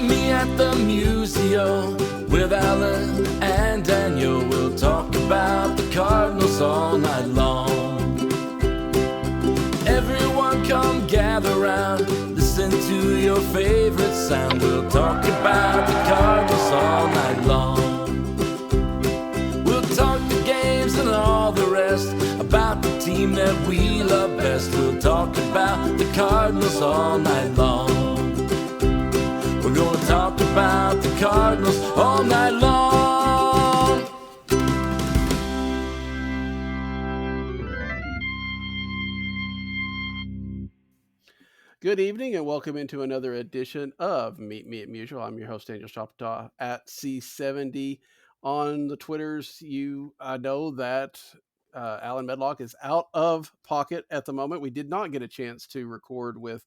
me at the Musial with Alan and Daniel. We'll talk about the Cardinals all night long. Everyone come gather round, listen to your favorite sound. We'll talk about the Cardinals all night long. We'll talk the games and all the rest, about the team that we love best. We'll talk about the Cardinals all night long. We're gonna talk about the Cardinals all night long. Good evening and welcome into another edition of Meet Me at Musial. I'm your host, Daniel Shoptaw at C70. On the Twitters, I know that Alan Medlock is out of pocket at the moment. We did not get a chance to record with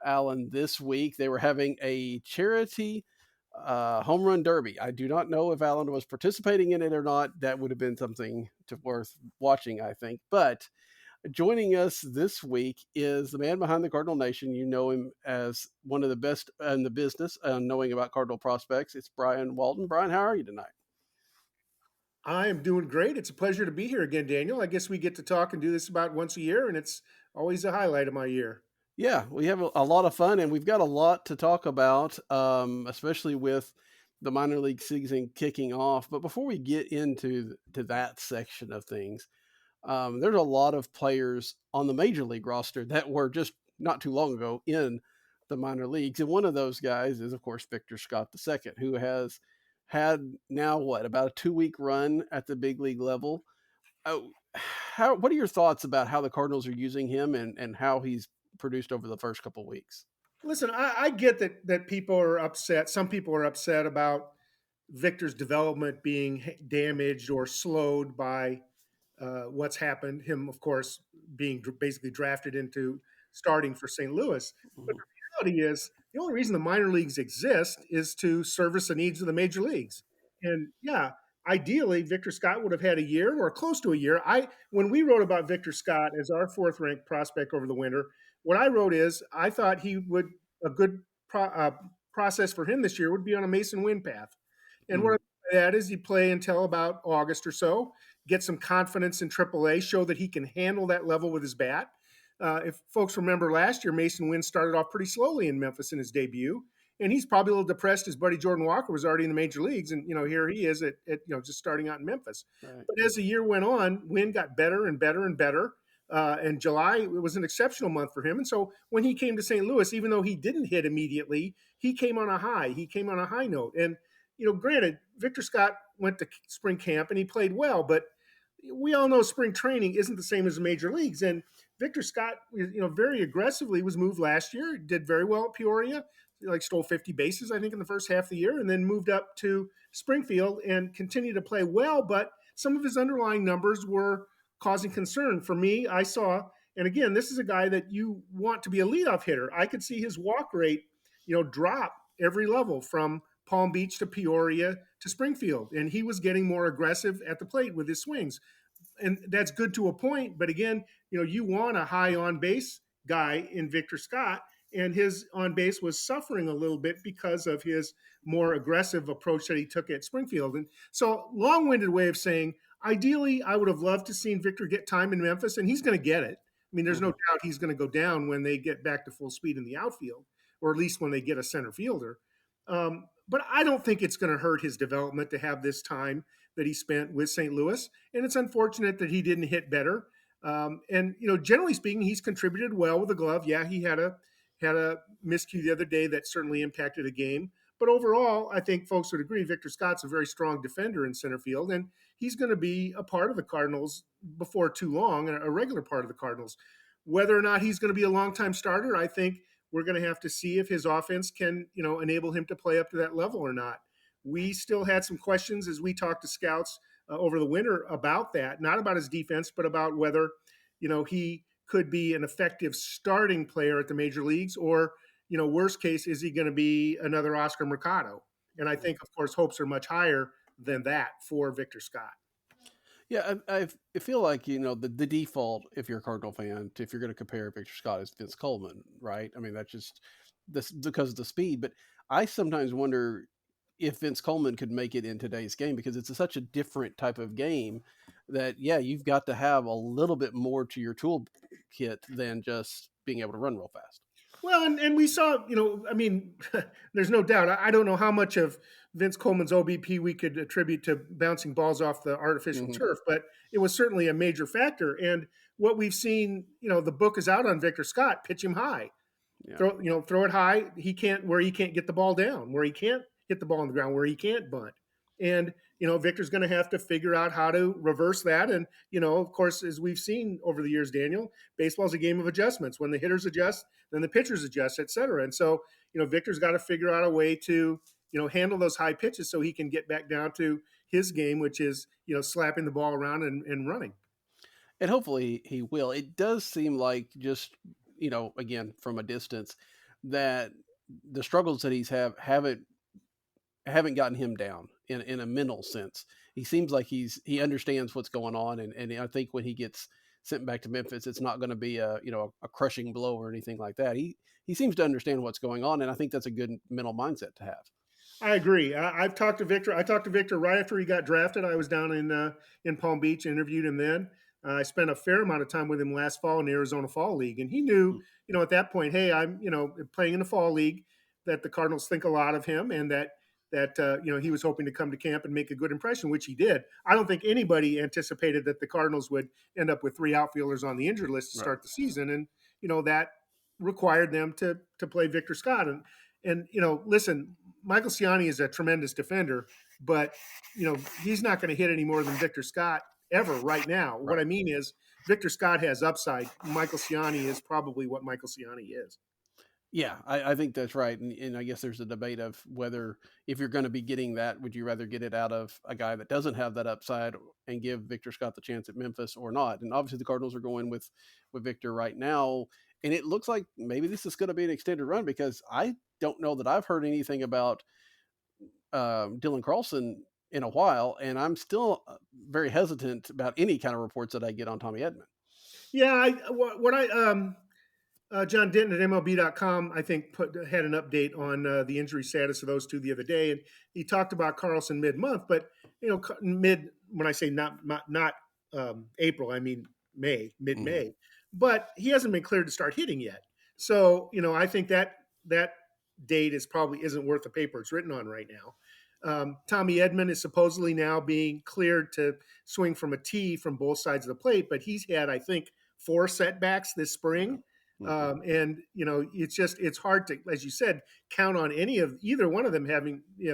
Alan this week. They were having a charity home run derby. I do not know if Alan was participating in it or not. That would have been something worth watching, I think. But joining us this week is the man behind the Cardinal Nation. You know him as one of the best in the business knowing about Cardinal prospects. It's Brian Walton. Brian, how are you tonight? I am doing great. It's a pleasure to be here again, Daniel. I guess we get to talk and do this about once a year, and it's always a highlight of my year. Yeah, we have a lot of fun, and we've got a lot to talk about, especially with the minor league season kicking off. But before we get into that section of things, there's a lot of players on the major league roster that were just not too long ago in the minor leagues. And one of those guys is, of course, Victor Scott II, who has had now about a 2-week run at the big league level. What are your thoughts about how the Cardinals are using him and how he's produced over the first couple of weeks? Listen, I get that people are upset. Some people are upset about Victor's development being damaged or slowed by what's happened. Him, of course, being basically drafted into starting for St. Louis. But the reality is, the only reason the minor leagues exist is to service the needs of the major leagues. And yeah, ideally, Victor Scott would have had a year or close to a year. When we wrote about Victor Scott as our fourth ranked prospect over the winter, what I wrote is I thought he would a good process for him this year would be on a Mason Win path. And what I mean by that is he play until about August or so, get some confidence in AAA, show that he can handle that level with his bat. If folks remember last year, Mason Wynn started off pretty slowly in Memphis in his debut, and he's probably a little depressed. His buddy Jordan Walker was already in the major leagues, and here he is at just starting out in Memphis. Right. But as the year went on, Wynn got better and better and better. And July it was an exceptional month for him. And so when he came to St. Louis, even though he didn't hit immediately, he came on a high. He came on a high note. And granted, Victor Scott went to spring camp and he played well, but we all know spring training isn't the same as the major leagues. And Victor Scott, very aggressively was moved last year, did very well at Peoria, stole 50 bases, I think, in the first half of the year, and then moved up to Springfield and continued to play well. But some of his underlying numbers were causing concern. For me, I saw, and again, this is a guy that you want to be a leadoff hitter. I could see his walk rate, drop every level from Palm Beach to Peoria to Springfield. And he was getting more aggressive at the plate with his swings. And that's good to a point. But again, you want a high on base guy in Victor Scott. And his on base was suffering a little bit because of his more aggressive approach that he took at Springfield. And so, long winded way of saying, ideally, I would have loved to seen Victor get time in Memphis, and he's going to get it. I mean, there's no doubt he's going to go down when they get back to full speed in the outfield, or at least when they get a center fielder. But I don't think it's going to hurt his development to have this time that he spent with St. Louis. And it's unfortunate that he didn't hit better. And generally speaking, he's contributed well with the glove. Yeah, he had a miscue the other day that certainly impacted a game. But overall, I think folks would agree Victor Scott's a very strong defender in center field, and he's going to be a part of the Cardinals before too long, a regular part of the Cardinals. Whether or not he's going to be a long-time starter, I think we're going to have to see if his offense can, enable him to play up to that level or not. We still had some questions as we talked to scouts over the winter about that, not about his defense, but about whether, he could be an effective starting player at the major leagues, or, worst case, is he going to be another Oscar Mercado? And I think, of course, hopes are much higher than that for Victor Scott. Yeah, I feel like, the default, if you're a Cardinal fan, if you're going to compare Victor Scott, is Vince Coleman, right? I mean, that's just this because of the speed. But I sometimes wonder if Vince Coleman could make it in today's game, because it's such a different type of game that, yeah, you've got to have a little bit more to your toolkit than just being able to run real fast. Well, and we saw, I mean, there's no doubt. I don't know how much of Vince Coleman's OBP we could attribute to bouncing balls off the artificial Hmm. turf, but it was certainly a major factor. And what we've seen, the book is out on Victor Scott. Pitch him high, Yeah. throw it high. He can't get the ball down, where he can't hit the ball on the ground, where he can't bunt. And Victor's going to have to figure out how to reverse that. And of course, as we've seen over the years, Daniel, baseball's a game of adjustments. When the hitters adjust, then the pitchers adjust, et cetera. And so Victor's got to figure out a way to handle those high pitches so he can get back down to his game, which is slapping the ball around and running. And hopefully he will. It does seem like, just, again, from a distance, that the struggles that he's haven't gotten him down in a mental sense. He seems like he understands what's going on, and I think when he gets sent back to Memphis, it's not going to be a crushing blow or anything like that. He seems to understand what's going on, and I think that's a good mental mindset to have. I agree. I've talked to Victor. I talked to Victor right after he got drafted. I was down in Palm Beach, interviewed him then. I spent a fair amount of time with him last fall in the Arizona Fall League, and he knew, at that point, hey, I'm, playing in the Fall League, that the Cardinals think a lot of him, and that he was hoping to come to camp and make a good impression, which he did. I don't think anybody anticipated that the Cardinals would end up with 3 outfielders on the injured list to start the season, and that required them to play Victor Scott. And listen, Michael Ciani is a tremendous defender, but he's not going to hit any more than Victor Scott ever right now. What I mean is, Victor Scott has upside. Michael Ciani is probably what Michael Ciani is. Yeah, I think that's right. And I guess there's a debate of whether, if you're going to be getting that, would you rather get it out of a guy that doesn't have that upside and give Victor Scott the chance at Memphis or not? And obviously the Cardinals are going with Victor right now. And it looks like maybe this is going to be an extended run, because I don't know that I've heard anything about Dylan Carlson in a while. And I'm still very hesitant about any kind of reports that I get on Tommy Edman. Yeah, John Denton at MLB.com, I think, had an update on the injury status of those two the other day, and he talked about Carlson mid-month. But when I say not April, I mean mid-May. Mm-hmm. But he hasn't been cleared to start hitting yet. So I think that date isn't worth the paper it's written on right now. Tommy Edman is supposedly now being cleared to swing from a tee from both sides of the plate, but he's had, I think, 4 setbacks this spring. And it's hard to, as you said, count on either one of them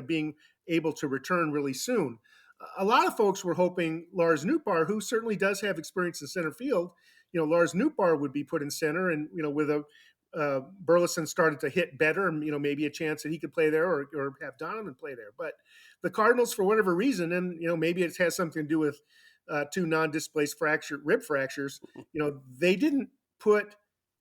being able to return really soon. A lot of folks were hoping Lars Nootbaar, who certainly does have experience in center field, Lars Nootbaar would be put in center, and with Burleson started to hit better, and maybe a chance that he could play there, or have Donovan play there. But the Cardinals, for whatever reason, and maybe it has something to do with 2 non-displaced rib fractures, they didn't put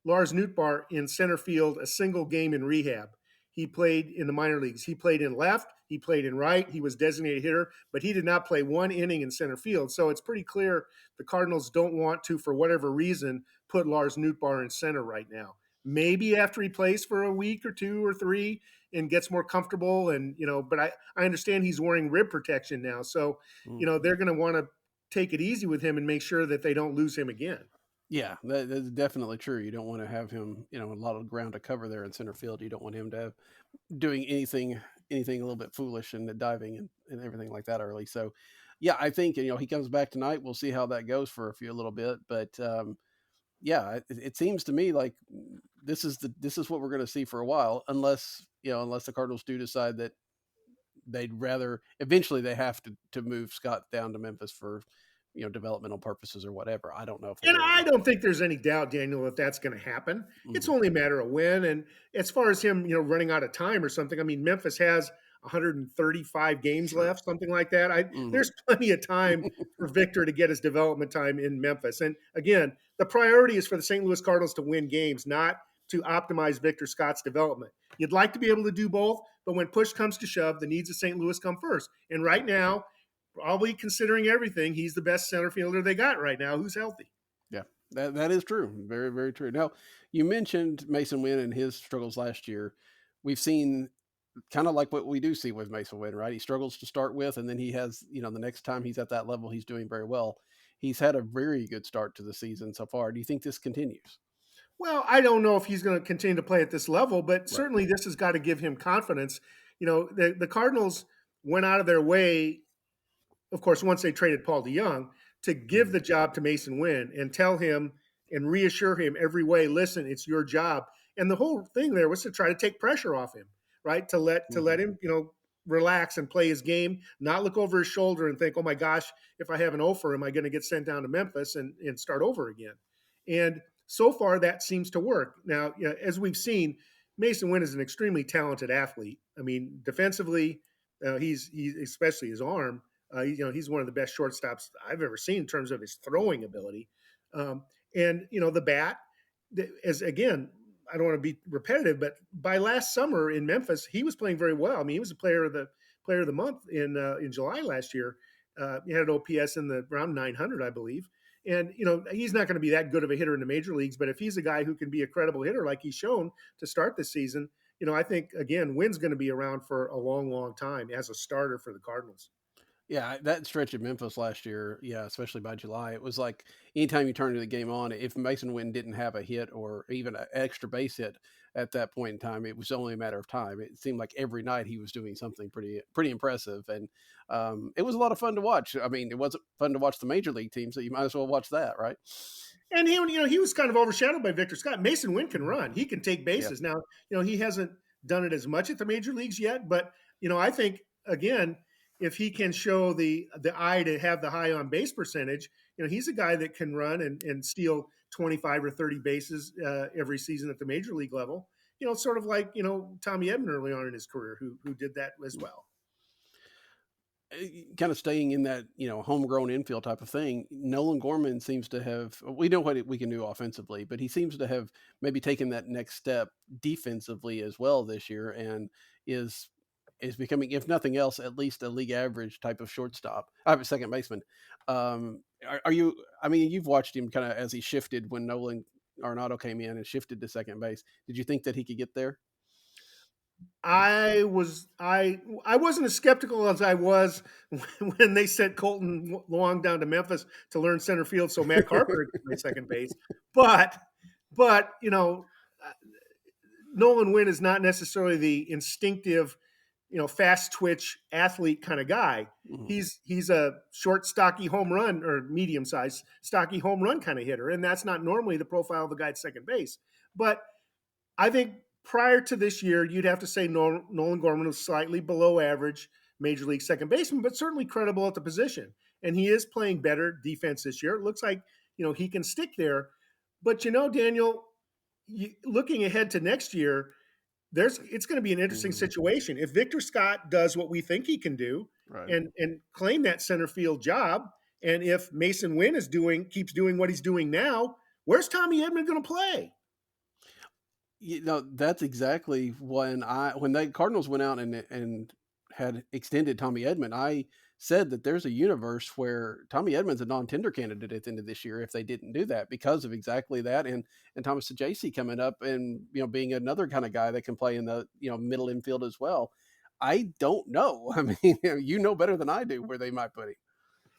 Lars Nootbaar in center field a single game in rehab. He played in the minor leagues. He played in left. He played in right. He was designated hitter, but he did not play 1 inning in center field. So it's pretty clear the Cardinals don't want to, for whatever reason, put Lars Nootbaar in center right now. Maybe after he plays for a week or 2 or 3 and gets more comfortable, and but I understand he's wearing rib protection now. So they're going to want to take it easy with him and make sure that they don't lose him again. Yeah, that's definitely true. You don't want to have him, a lot of ground to cover there in center field. You don't want him to have doing anything a little bit foolish and diving and everything like that early. So, yeah, I think, he comes back tonight. We'll see how that goes for a little bit. But yeah, it seems to me like this is what we're going to see for a while, unless the Cardinals do decide that eventually they have to move Scott down to Memphis for developmental purposes or whatever. I don't know. I don't think there's any doubt, Daniel, that that's going to happen. Mm-hmm. It's only a matter of when. And as far as him, running out of time or something, I mean, Memphis has 135 games left, something like that. There's plenty of time for Victor to get his development time in Memphis. And again, the priority is for the St. Louis Cardinals to win games, not to optimize Victor Scott's development. You'd like to be able to do both, but when push comes to shove, the needs of St. Louis come first. And right now, probably considering everything, he's the best center fielder they got right now who's healthy. Yeah, that is true. Very, very true. Now, you mentioned Mason Wynn and his struggles last year. We've seen kind of like what we do see with Mason Wynn, right? He struggles to start with, and then he has, the next time he's at that level, he's doing very well. He's had a very good start to the season so far. Do you think this continues? Well, I don't know if he's going to continue to play at this level, but Right. certainly this has got to give him confidence. The Cardinals went out of their way, of course, once they traded Paul DeYoung, to give Mhm. the job to Mason Wynn and tell him and reassure him every way, listen, it's your job. And the whole thing there was to try to take pressure off him, right? To let Mhm. him, relax and play his game, not look over his shoulder and think, oh my gosh, if I have an offer, am I going to get sent down to Memphis and start over again? And so far that seems to work. Now, as we've seen, Mason Wynn is an extremely talented athlete. I mean, defensively, he's especially his arm. He's one of the best shortstops I've ever seen in terms of his throwing ability. Um, and the bat, as again, I don't want to be repetitive, but by last summer in Memphis, he was playing very well. I mean, he was a player of the month in July last year. He had an OPS in the around 900, I believe. And he's not going to be that good of a hitter in the major leagues, but if he's a guy who can be a credible hitter like he's shown to start this season, I think again, Wynn's going to be around for a long, long time as a starter for the Cardinals. Yeah, that stretch of Memphis last year, yeah, especially by July, it was like anytime you turned the game on, if Mason Wynn didn't have a hit or even an extra base hit at that point in time, it was only a matter of time. It seemed like every night he was doing something pretty impressive, and it was a lot of fun to watch. I mean, it wasn't fun to watch the major league team, so you might as well watch that, right? And he was kind of overshadowed by Victor Scott. Mason Wynn can run; he can take Yeah. bases. Now, he hasn't done it as much at the major leagues yet, but I think again, if he can show the eye to have the high on base percentage, he's a guy that can run and steal 25 or 30 bases every season at the major league level. Sort of like Tommy Edman early on in his career, who did that as well. Kind of staying in that homegrown infield type of thing. Nolan Gorman seems to have. We know what we can do offensively, but he seems to have maybe taken that next step defensively as well this year, and is is becoming, if nothing else, at least a league average type of shortstop. I have a second baseman. Are you? I mean, you've watched him kind of as he shifted when Nolan Arenado came in and shifted to second base. Did you think that he could get there? I wasn't as skeptical as I was when they sent Colton Long down to Memphis to learn center field so Matt Carpenter could play second base. But uh, Nolan Wynn is not necessarily the instinctive, fast twitch athlete kind of guy. Mhm. He's a short, stocky home run or medium sized, stocky home run kind of hitter, and that's not normally the profile of the guy at second base. But I think prior to this year, you'd have to say Nolan Gorman was slightly below average major league second baseman, but certainly credible at the position. And he is playing better defense this year. It looks like he can stick there. But Daniel, looking ahead to next year, it's going to be an interesting Mhm. situation. If Victor Scott does what we think he can do Right. and claim that center field job, and if Mason Wynn keeps doing what he's doing now, where's Tommy Edman going to play? That's exactly when the Cardinals went out and had extended Tommy Edman. I said that there's a universe where Tommy Edman's a non-tender candidate at the end of this year if they didn't do that because of exactly that, and Thomas Saggase coming up and being another kind of guy that can play in the middle infield as well. I don't know. I mean, you know better than I do where they might put him.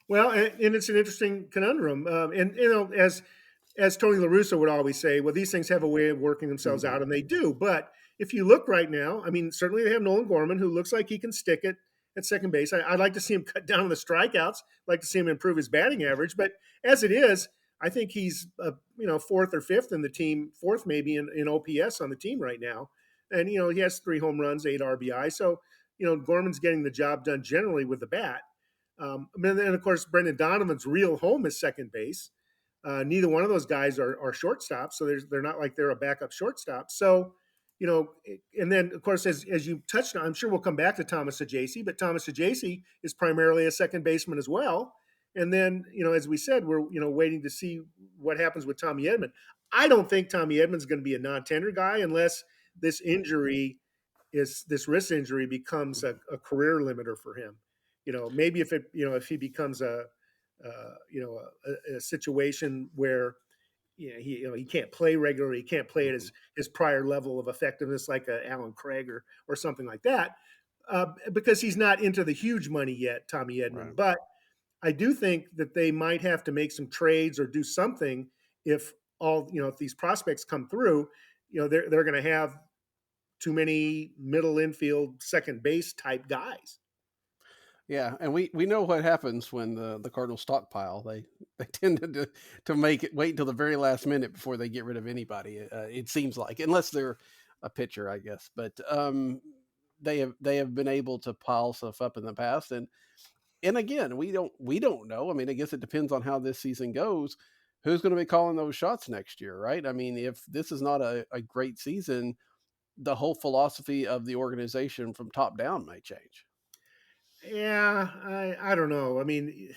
Well, and it's an interesting conundrum. And as Tony La Russa would always say, well, these things have a way of working themselves Mhm. out, and they do. But if you look right now, I mean, certainly they have Nolan Gorman, who looks like he can stick it at second base. I'd like to see him cut down on the strikeouts. I'd like to see him improve his batting average. But as it is, I think he's fourth or fifth in the team, fourth maybe in OPS on the team right now. And he has 3 home runs, 8 RBI. So Gorman's getting the job done generally with the bat. And then, of course, Brendan Donovan's real home is second base. Neither one of those guys are shortstops, so they're not like they're a backup shortstop. So, and then of course, as you touched on, I'm sure we'll come back to Thomas Saggase, but Thomas Saggase is primarily a second baseman as well. And then, as we said, we're waiting to see what happens with Tommy Edman. I don't think Tommy Edman's going to be a non-tender guy unless this this wrist injury becomes a career limiter for him. Maybe if he becomes a situation where he can't play regularly. He can't play at his prior level of effectiveness like a Alan Craig or something like that, because he's not into the huge money yet, Tommy Edman. Right. But I do think that they might have to make some trades or do something if if these prospects come through. They're going to have too many middle infield, second base type guys. Yeah, and we know what happens when the Cardinals stockpile. They tend to make it wait until the very last minute before they get rid of anybody. It seems like, unless they're a pitcher, I guess. But they have been able to pile stuff up in the past, and again, we don't know. I mean, I guess it depends on how this season goes. Who's going to be calling those shots next year, right? I mean, if this is not a great season, the whole philosophy of the organization from top down might change. Yeah, I don't know. I mean,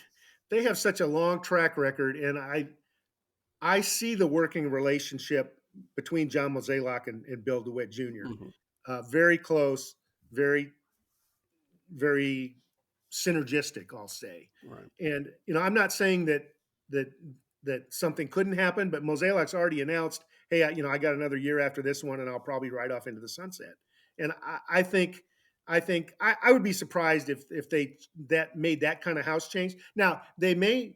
they have such a long track record, and I see the working relationship between John Mozeliak and Bill DeWitt Jr. Very close, very, very synergistic, I'll say. Right. And I'm not saying that something couldn't happen, but Mozeliak's already announced, hey, I got another year after this one, and I'll probably ride off into the sunset. And I think I would be surprised if they made that kind of house change. Now they may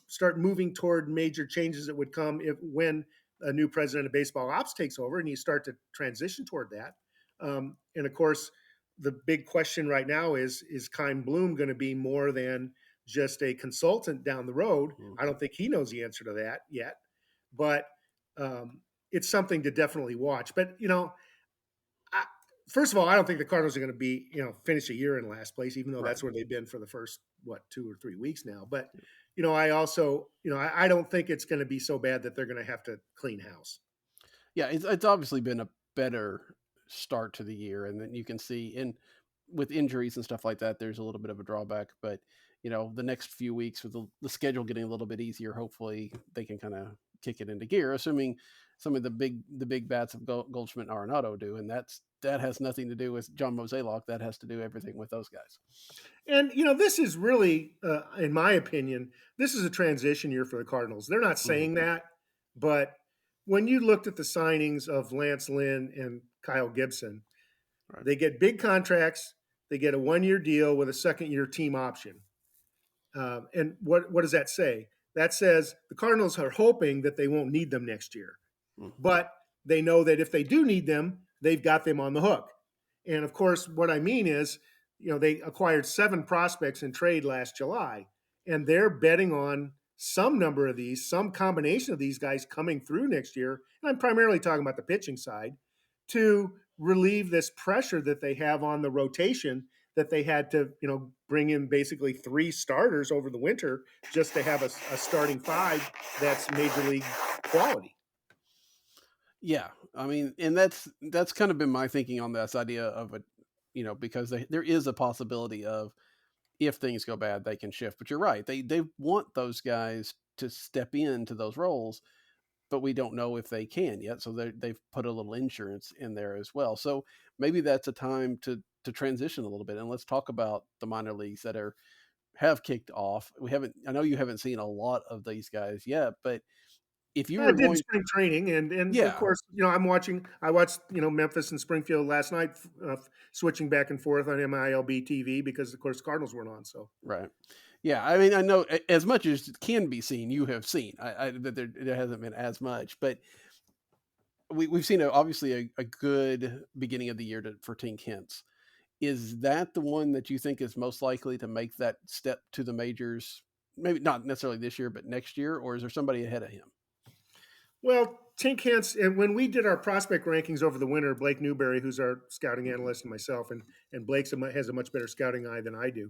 start moving toward major changes that would come when a new president of baseball ops takes over and you start to transition toward that. And of course, the big question right now is Chaim Bloom going to be more than just a consultant down the road? I don't think he knows the answer to that yet, but it's something to definitely watch. But first of all, I don't think the Cardinals are going to be, finish a year in last place, even though that's where they've been for the first, 2 or 3 weeks now. But, I also, I don't think it's going to be so bad that they're going to have to clean house. Yeah, it's obviously been a better start to the year. And then you can see with injuries and stuff like that, there's a little bit of a drawback. But, the next few weeks with the schedule getting a little bit easier, hopefully they can kind of kick it into gear, assuming some of the big bats of Goldschmidt and Arenado do. And that has nothing to do with John Mozeliak. That has to do everything with those guys. And, this is really, in my opinion, this is a transition year for the Cardinals. They're not saying that, but when you looked at the signings of Lance Lynn and Kyle Gibson, they get big contracts. They get a 1-year deal with a second-year team option. And what does that say? That says the Cardinals are hoping that they won't need them next year. But they know that if they do need them, they've got them on the hook. And of course, what I mean is, they acquired 7 prospects in trade last July, and they're betting on some number of these, some combination of these guys coming through next year. And I'm primarily talking about the pitching side, to relieve this pressure that they have on the rotation, that they had to, bring in basically 3 starters over the winter just to have a starting 5 that's major league quality. Yeah, I mean, and that's kind of been my thinking on this idea of because there is a possibility of, if things go bad, they can shift. But you're right, they want those guys to step into those roles, but we don't know if they can yet. So they've put a little insurance in there as well. So maybe that's a time to transition a little bit. And let's talk about the minor leagues that have kicked off. I know you haven't seen a lot of these guys yet, but if you were did spring training, and yeah. Of course, I watched, Memphis and Springfield last night, switching back and forth on MILB TV because, of course, Cardinals weren't on. So right. Yeah, I mean, I know as much as can be seen, you have seen. That there hasn't been as much, but we've seen obviously a good beginning of the year for Tink Hintz. Is that the one that you think is most likely to make that step to the majors? Maybe not necessarily this year, but next year, or is there somebody ahead of him? Well, Tink Hintz, and when we did our prospect rankings over the winter, Blake Newberry, who's our scouting analyst, and myself, and Blake has a much better scouting eye than I do.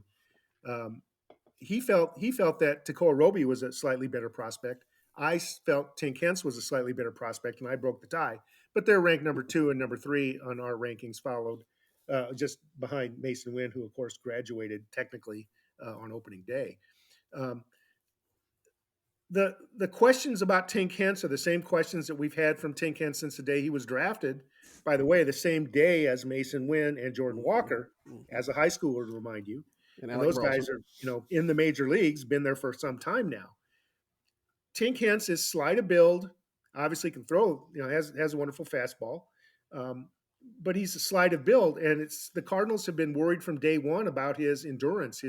He felt that Tekoa Roby was a slightly better prospect. I felt Tink Hintz was a slightly better prospect, and I broke the tie. But they're ranked number 2 and number 3 on our rankings, followed just behind Mason Wynn, who, of course, graduated technically on opening day. The questions about Tink Hintz are the same questions that we've had from Tink Hintz since the day he was drafted. By the way, the same day as Mason Wynn and Jordan Walker, as a high schooler, to remind you. And those guys are, in the major leagues, been there for some time now. Tink Hintz is slight of build, Obviously, can throw. Has a wonderful fastball, um, but he's a slight of build, and it's the Cardinals have been worried from day one about his endurance,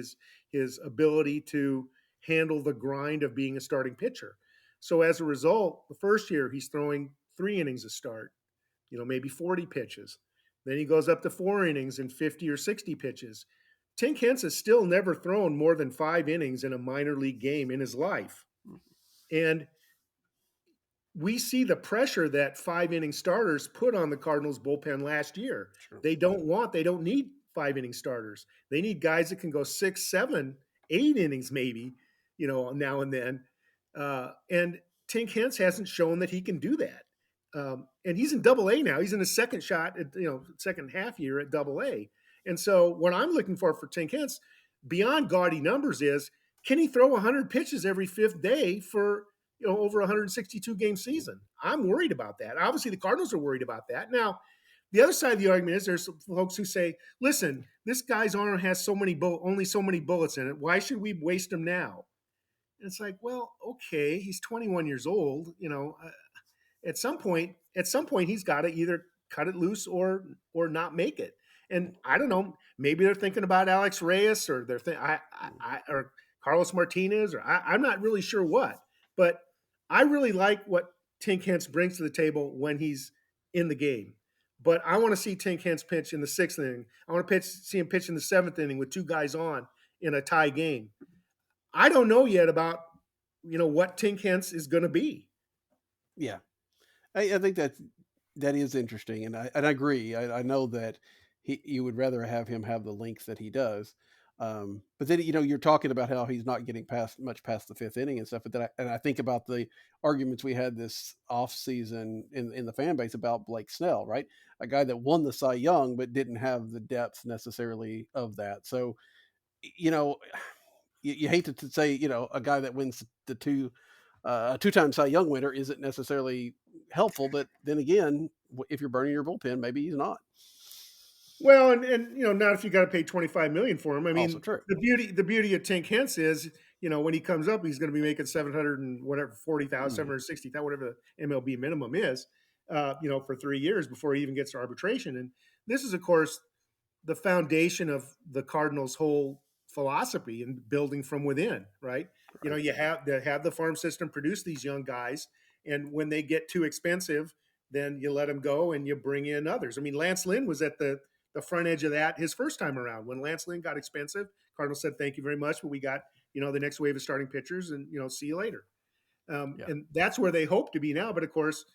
his ability to handle the grind of being a starting pitcher. So as a result, the first year he's throwing 3 innings a start, maybe 40 pitches. Then he goes up to 4 innings and 50 or 60 pitches. Tink Hence has still never thrown more than 5 innings in a minor league game in his life. And we see the pressure that 5 inning starters put on the Cardinals bullpen last year. Sure. They don't need 5 inning starters. They need guys that can go 6, 7, 8 innings, maybe, now and then. And Tink Hence hasn't shown that he can do that. And he's in Double-A now. He's in his second shot at second half year at Double-A. And so what I'm looking for Tink Hence, beyond gaudy numbers, is can he throw 100 pitches every fifth day for over 162 game season? I'm worried about that. Obviously, the Cardinals are worried about that. Now, the other side of the argument is there's some folks who say, "Listen, this guy's arm has only so many bullets in it. Why should we waste him now?" And it's like, well, okay, he's 21 years old. At some point, he's got to either cut it loose or not make it. And I don't know, maybe they're thinking about Alex Reyes, or or Carlos Martinez, or I'm not really sure what. But I really like what Tink Hence brings to the table when he's in the game. But I want to see Tink Hence pitch in the 6th inning. I want to see him pitch in the 7th inning with 2 guys on in a tie game. I don't know yet about what Tink Hence is going to be. Yeah, I think that is interesting, and I agree. I know that you would rather have him have the length that he does. But then you're talking about how he's not getting much past the 5th inning and stuff. But then I think about the arguments we had this off season in the fan base about Blake Snell, right? A guy that won the Cy Young but didn't have the depth necessarily of that. So you hate to say a guy that wins the two-time Cy Young winner isn't necessarily helpful. But then again, if you're burning your bullpen, maybe he's not. Well, and not if you got to pay $25 million for him. I mean, Also true. the beauty of Tink Hence is, when he comes up, he's going to be making 700 and whatever 40,000, 760,000, whatever the MLB minimum is, for 3 years before he even gets to arbitration. And this is, of course, the foundation of the Cardinals' whole philosophy and building from within, right? You have the farm system produce these young guys, and when they get too expensive, then you let them go and you bring in others. I mean, Lance Lynn was at the front edge of that his first time around. When Lance Lynn got expensive, Cardinals said, "Thank you very much, but we got the next wave of starting pitchers, and see you later." And that's where they hope to be now. But of course,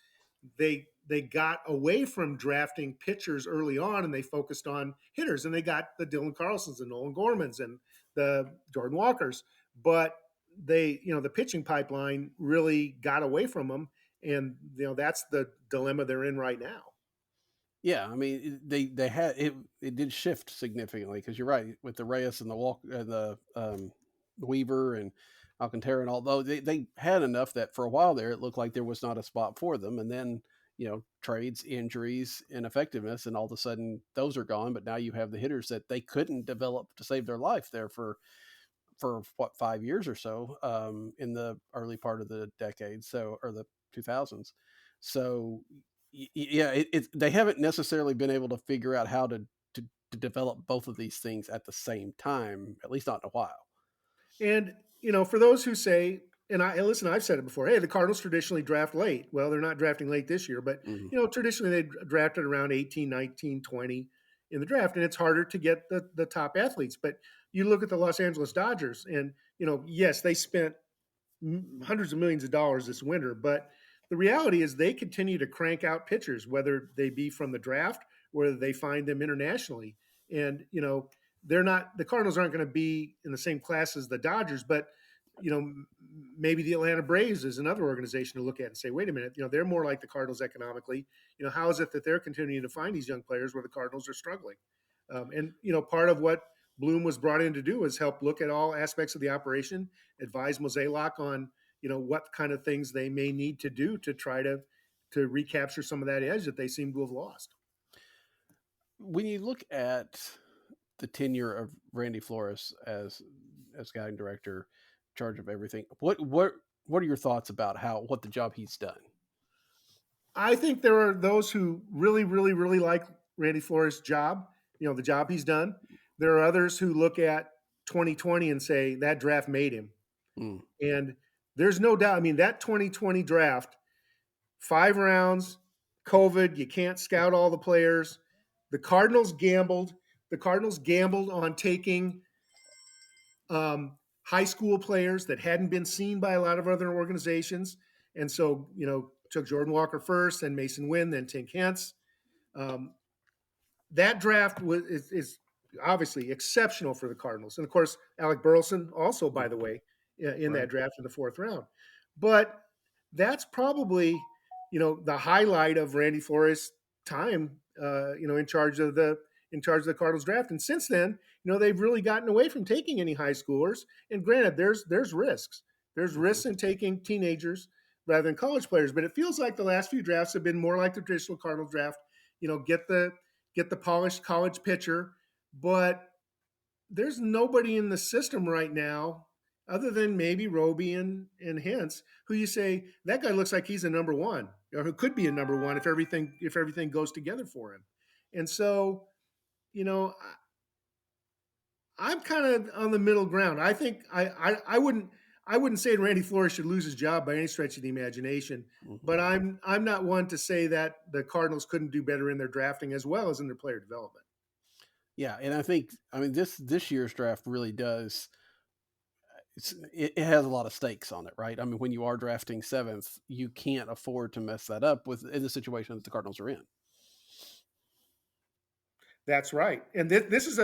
they got away from drafting pitchers early on, and they focused on hitters. And they got the Dylan Carlsons and Nolan Gormans and the Jordan Walkers. But the pitching pipeline really got away from them, and that's the dilemma they're in right now. Yeah, I mean they had it. It did shift significantly because you're right with the Reyes and the Walk and the Weaver and Alcantara, and although they had enough that for a while there it looked like there was not a spot for them, and then trades, injuries, ineffectiveness, and all of a sudden those are gone. But now you have the hitters that they couldn't develop to save their life there for what 5 years or so in the early part of the decade, or the 2000s. So yeah, they haven't necessarily been able to figure out how to develop both of these things at the same time, at least not in a while. And for those who say, and I've said it before, hey, the Cardinals traditionally draft late. Well, they're not drafting late this year, but traditionally they drafted around 18, 19, 20 in the draft, and it's harder to get the top athletes. But you look at the Los Angeles Dodgers, and yes, they spent hundreds of millions of dollars this winter, but the reality is they continue to crank out pitchers, whether they be from the draft, whether they find them internationally. And, they're not, the Cardinals aren't going to be in the same class as the Dodgers, but, maybe the Atlanta Braves is another organization to look at and say, wait a minute, they're more like the Cardinals economically. How is it that they're continuing to find these young players where the Cardinals are struggling? And part of what Bloom was brought in to do is help look at all aspects of the operation, advise Mozeliak on, what kind of things they may need to do to try to recapture some of that edge that they seem to have lost. When you look at the tenure of Randy Flores as scouting director, in charge of everything, what are your thoughts about what the job he's done? I think there are those who really, really, really like Randy Flores' job, the job he's done. There are others who look at 2020 and say that draft made him. Mm. And there's no doubt. I mean, that 2020 draft, 5 rounds, COVID, you can't scout all the players. The Cardinals gambled. The Cardinals gambled on taking high school players that hadn't been seen by a lot of other organizations. And so, took Jordan Walker first, then Mason Wynn, then Tink Hence. Um, that draft is obviously exceptional for the Cardinals. And of course, Alec Burleson also, by the way, in that draft in the 4th round. But that's probably, the highlight of Randy Flores' time, in charge of the Cardinals draft. And since then, they've really gotten away from taking any high schoolers. And granted, there's risks. There's risks in taking teenagers rather than college players. But it feels like the last few drafts have been more like the traditional Cardinals draft. Get the polished college pitcher, but there's nobody in the system right now other than maybe Roby and Hence who you say that guy looks like he's a number one or who could be a number one if everything goes together for him. And so, I'm kind of on the middle ground. I think I wouldn't say Randy Flores should lose his job by any stretch of the imagination, but I'm not one to say that the Cardinals couldn't do better in their drafting as well as in their player development. Yeah, and I mean this year's draft really does. It has a lot of stakes on it, right? I mean, when you are drafting 7th, you can't afford to mess that up in the situation that the Cardinals are in. That's right, and this is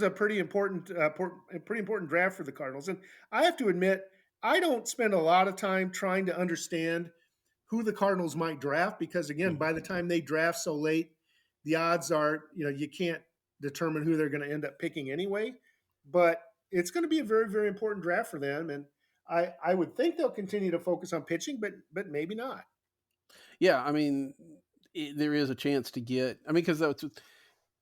a pretty important draft for the Cardinals. And I have to admit, I don't spend a lot of time trying to understand who the Cardinals might draft because, again, by the time they draft so late, the odds are you can't determine who they're going to end up picking anyway. But it's going to be a very, very important draft for them, and I would think they'll continue to focus on pitching, but maybe not. Yeah, I mean, there is a chance to get. I mean, because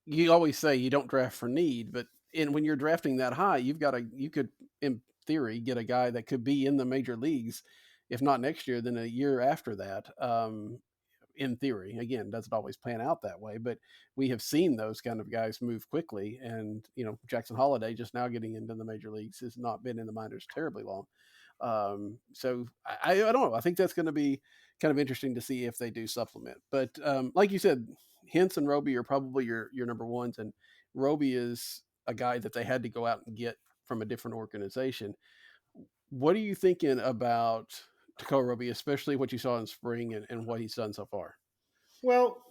you always say you don't draft for need, but when you're drafting that high, you could, in theory, get a guy that could be in the major leagues, if not next year, then a year after that. In theory, again, doesn't always plan out that way, but we have seen those kind of guys move quickly. And Jackson Holliday just now getting into the major leagues has not been in the minors terribly long. So I don't know. I think that's going to be kind of interesting to see if they do supplement. But like you said, Hence and Roby are probably your number ones, and Roby is a guy that they had to go out and get from a different organization. What are you thinking about Takao Roby, especially what you saw in spring and what he's done so far? Well,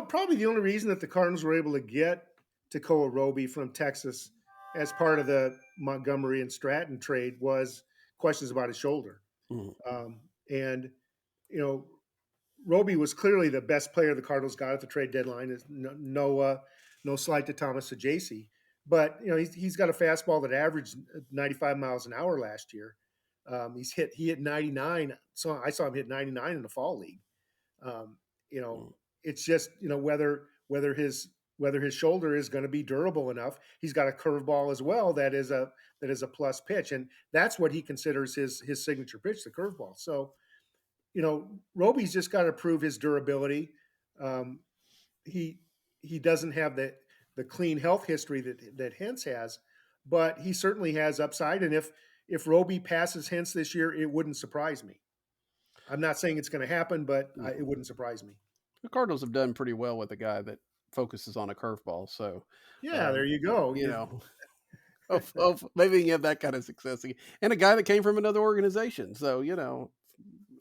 probably the only reason that the Cardinals were able to get Takao Roby from Texas as part of the Montgomery and Stratton trade was questions about his shoulder. And Roby was clearly the best player the Cardinals got at the trade deadline. No slight to Thomas Saggase, but he's got a fastball that averaged 95 miles an hour last year. He hit 99. So I saw him hit 99 in the fall league. It's just whether his shoulder is going to be durable enough. He's got a curveball as well that is a plus pitch, and that's what he considers his signature pitch, the curveball. So, Roby's just got to prove his durability. He doesn't have the clean health history that Hence has, but he certainly has upside. And if Roby passes Hence this year, it wouldn't surprise me. I'm not saying it's going to happen, but it wouldn't surprise me. The Cardinals have done pretty well with a guy that focuses on a curveball. So yeah, there you go. Maybe you can have that kind of success again. And a guy that came from another organization. So,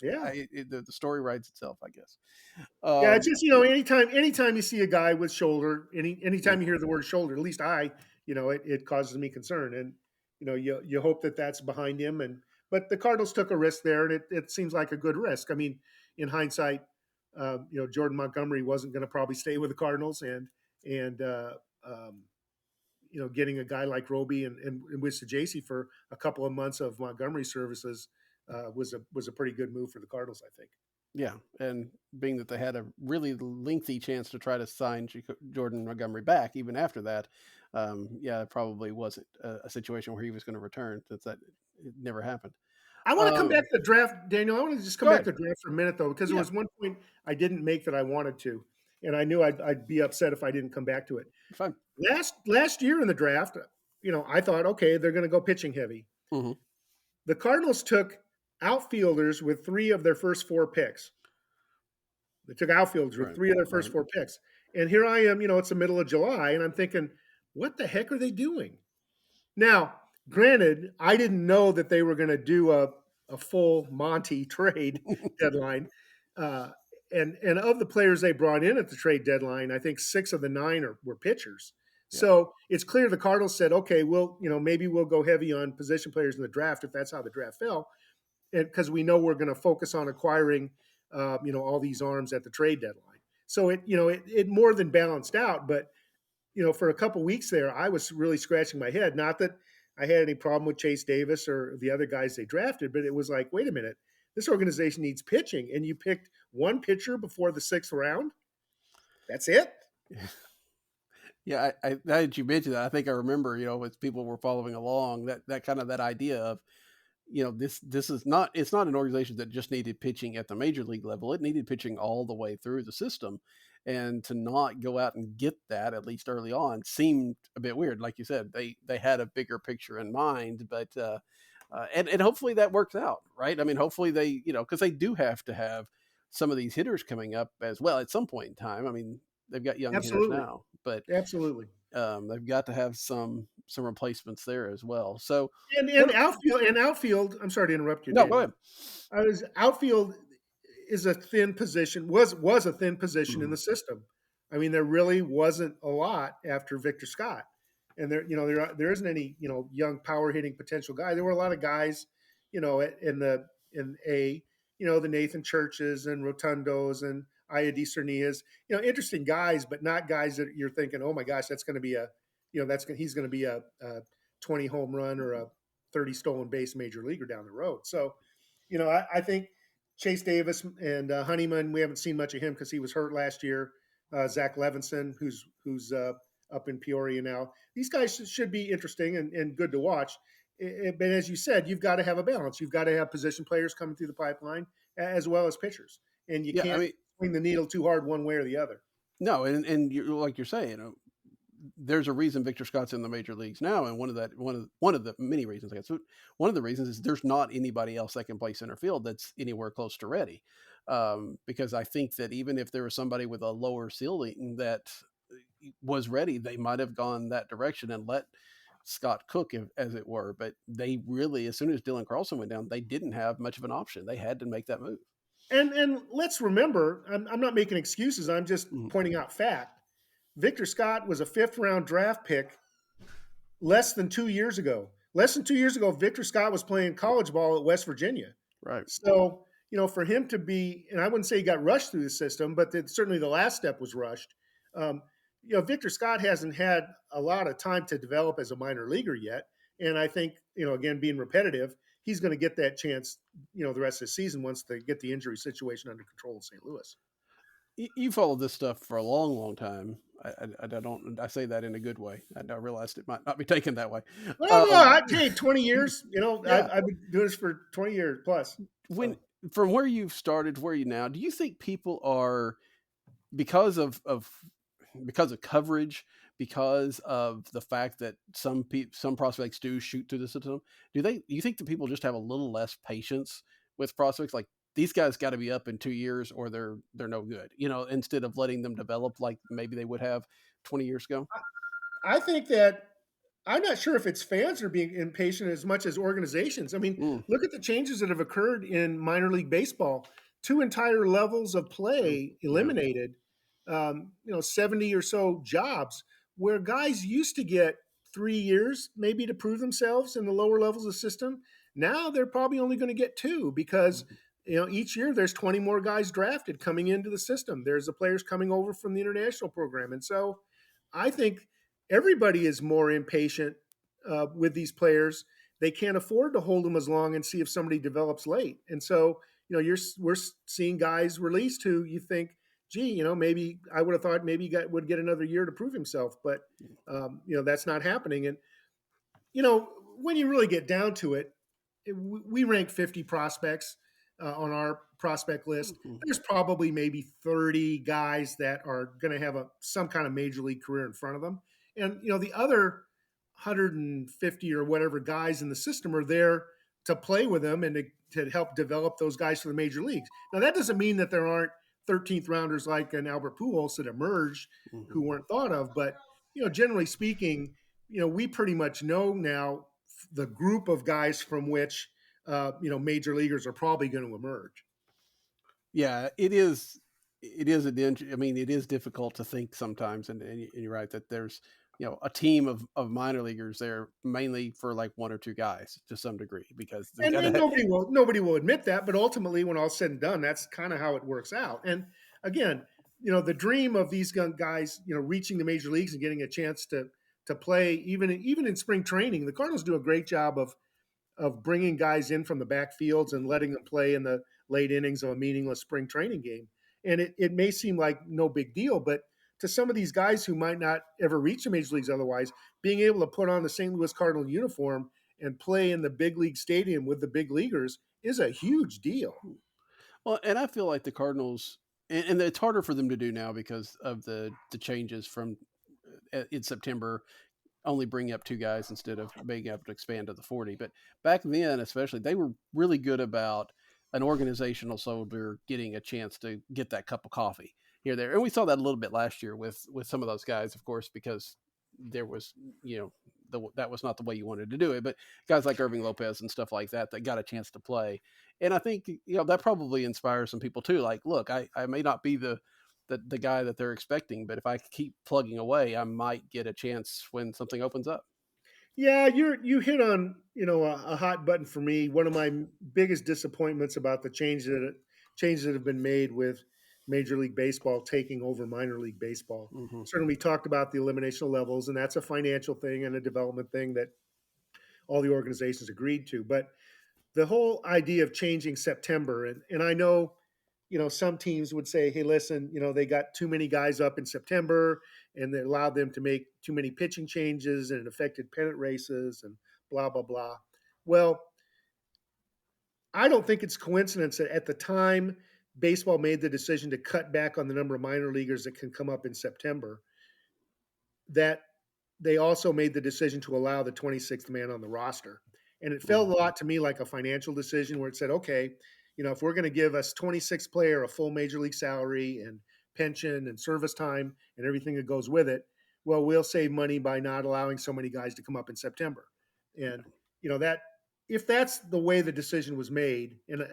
yeah, the story writes itself, I guess. Yeah, it's just anytime you see a guy with shoulder, anytime you hear the word shoulder, at least it causes me concern, and you hope that that's behind him. But the Cardinals took a risk there, and it seems like a good risk. I mean, in hindsight, Jordan Montgomery wasn't going to probably stay with the Cardinals, and getting a guy like Roby and with Saggase for a couple of months of Montgomery services was a pretty good move for the Cardinals, I think. Yeah, and being that they had a really lengthy chance to try to sign Jordan Montgomery back, even after that, it probably wasn't a situation where he was going to return, since that it never happened. I want to come back to the draft, Daniel. I want to just come Go back ahead. to the draft for a minute, though, because there Yeah, was one point I didn't make that I wanted to, and I knew I'd be upset if I didn't come back to it. fine. Last year in the draft, I thought, okay, they're going to go pitching heavy. Hmm. The Cardinals took outfielders with 3 of their first 4 picks. They took outfielders with Right, 3 of their right. first 4 picks. And here I am, it's the middle of July, and I'm thinking, what the heck are they doing? Now, granted, I didn't know that they were going to do a full Monty trade deadline. Uh, and of the players they brought in at the trade deadline, I think 6 of the 9 were pitchers. Yeah. So it's clear the Cardinals said, okay, maybe we'll go heavy on position players in the draft if that's how the draft fell, and because we know we're going to focus on acquiring, all these arms at the trade deadline. So it more than balanced out, but for a couple weeks there, I was really scratching my head. Not that I had any problem with Chase Davis or the other guys they drafted, but it was like, wait a minute, this organization needs pitching, and you picked one pitcher before the 6th round. That's it. Yeah, I now that you mentioned that, I think I remember, as people were following along, that kind of that idea of, this is not, it's not an organization that just needed pitching at the major league level. It needed pitching all the way through the system. And to not go out and get that, at least early on, seemed a bit weird. Like you said, they had a bigger picture in mind, but and hopefully that works out, right? I mean, hopefully they, because they do have to have some of these hitters coming up as well at some point in time. I mean, they've got young hitters Absolutely. now, but Absolutely. they've got to have some replacements there as well. So And outfield. I'm sorry to interrupt you, no, go Daniel. ahead. Outfield is a thin position. Was a thin position in Mhm. the system. I mean, there really wasn't a lot after Victor Scott, and there isn't any young power hitting potential guy. There were a lot of guys, the Nathan Churches and Rotundos and Ayadi Cernias, interesting guys, but not guys that you're thinking, oh my gosh, that's going to be he's going to be a 20 home run or a 30 stolen base major leaguer down the road. So, I think Chase Davis and Honeyman, we haven't seen much of him because he was hurt last year. Zach Levinson, who's up in Peoria now. These guys should be interesting and good to watch. But as you said, you've got to have a balance. You've got to have position players coming through the pipeline as well as pitchers, and you Yeah, I can't mean, swing the needle too hard one way or the other. no, and you're, like you're saying, there's a reason Victor Scott's in the major leagues now, and one of the many reasons, I guess, one of the reasons is there's not anybody else that can play center field that's anywhere close to ready. Because I think that even if there was somebody with a lower ceiling that was ready, they might have gone that direction and let Scott cook, as it were. But they really, as soon as Dylan Carlson went down, they didn't have much of an option. They had to make that move. And let's remember, I'm not making excuses. I'm just Mhm. pointing out fact. Victor Scott was a 5th round draft pick less than 2 years ago. Less than 2 years ago, Victor Scott was playing college ball at West Virginia. Right. So, for him to be, and I wouldn't say he got rushed through the system, but certainly the last step was rushed. Victor Scott hasn't had a lot of time to develop as a minor leaguer yet. And I think, again, being repetitive, he's going to get that chance, the rest of the season once they get the injury situation under control in St. Louis. You followed this stuff for a long, long time. I don't. I say that in a good way. I realized it might not be taken that way. Well, no, I'd take 20 years. Yeah. I've been doing this for 20 years plus. When from where you've started to where you now, do you think people are, because of coverage, because of the fact that some prospects do shoot through the system, do you think that people just have a little less patience with prospects? Like, these guys got to be up in 2 years or they're no good, instead of letting them develop like maybe they would have 20 years ago? I think that I'm not sure if it's fans are being impatient as much as organizations. I mean, Mm, look at the changes that have occurred in minor league baseball. 2 entire levels of true. play Yeah. eliminated. 70 or so jobs where guys used to get 3 years maybe to prove themselves in the lower levels of the system. Now they're probably only going to get 2 because Mhm. each year there's 20 more guys drafted coming into the system. There's the players coming over from the international program, and so I think everybody is more impatient with these players. They can't afford to hold them as long and see if somebody develops late. And so, we're seeing guys released who you think, gee, maybe I would have thought maybe he would get another year to prove himself, but that's not happening. And when you really get down to it, we rank 50 prospects on our prospect list. Mhm. There's probably maybe 30 guys that are going to have some kind of major league career in front of them. And, the other 150 or whatever guys in the system are there to play with them and to help develop those guys for the major leagues. Now, that doesn't mean that there aren't 13th rounders like an Albert Pujols that emerged Mhm. who weren't thought of. But, generally speaking, we pretty much know now the group of guys from which major leaguers are probably going to emerge. Yeah, it is. It is I mean, it is difficult to think sometimes, and you're right that there's a team of minor leaguers there mainly for like one or two guys to some degree because they And, got and to. nobody will admit that, but ultimately, when all's said and done, that's kind of how it works out. And again, the dream of these young guys, reaching the major leagues and getting a chance to play, even in spring training, the Cardinals do a great job of bringing guys in from the backfields and letting them play in the late innings of a meaningless spring training game. And it may seem like no big deal, but to some of these guys who might not ever reach the major leagues otherwise, being able to put on the St. Louis Cardinal uniform and play in the big league stadium with the big leaguers is a huge deal. Well, and I feel like the Cardinals, and it's harder for them to do now because of the changes from in September only bring up two guys instead of being able to expand to the 40. But back then, especially, they were really good about an organizational soldier getting a chance to get that cup of coffee here, there. And we saw that a little bit last year with some of those guys, of course, because there was, that was not the way you wanted to do it. But guys like Irving Lopez and stuff like that got a chance to play. And I think, that probably inspires some people too. Like, look, I may not be the guy that they're expecting. But if I keep plugging away, I might get a chance when something opens up. Yeah, you hit on a hot button for me. One of my biggest disappointments about the changes that have been made with Major League Baseball taking over minor league baseball. Mm-hmm. Certainly, we talked about the elimination levels, and that's a financial thing and a development thing that all the organizations agreed to. But the whole idea of changing September, and I know, some teams would say, hey, listen, they got too many guys up in September and they allowed them to make too many pitching changes and it affected pennant races and blah, blah, blah. Well, I don't think it's coincidence that at the time baseball made the decision to cut back on the number of minor leaguers that can come up in September, that they also made the decision to allow the 26th man on the roster. And it felt a lot to me like a financial decision where it said, okay, if we're going to give us 26 player a full major league salary and pension and service time and everything that goes with it, well, we'll save money by not allowing so many guys to come up in September. And, that if that's the way the decision was made, and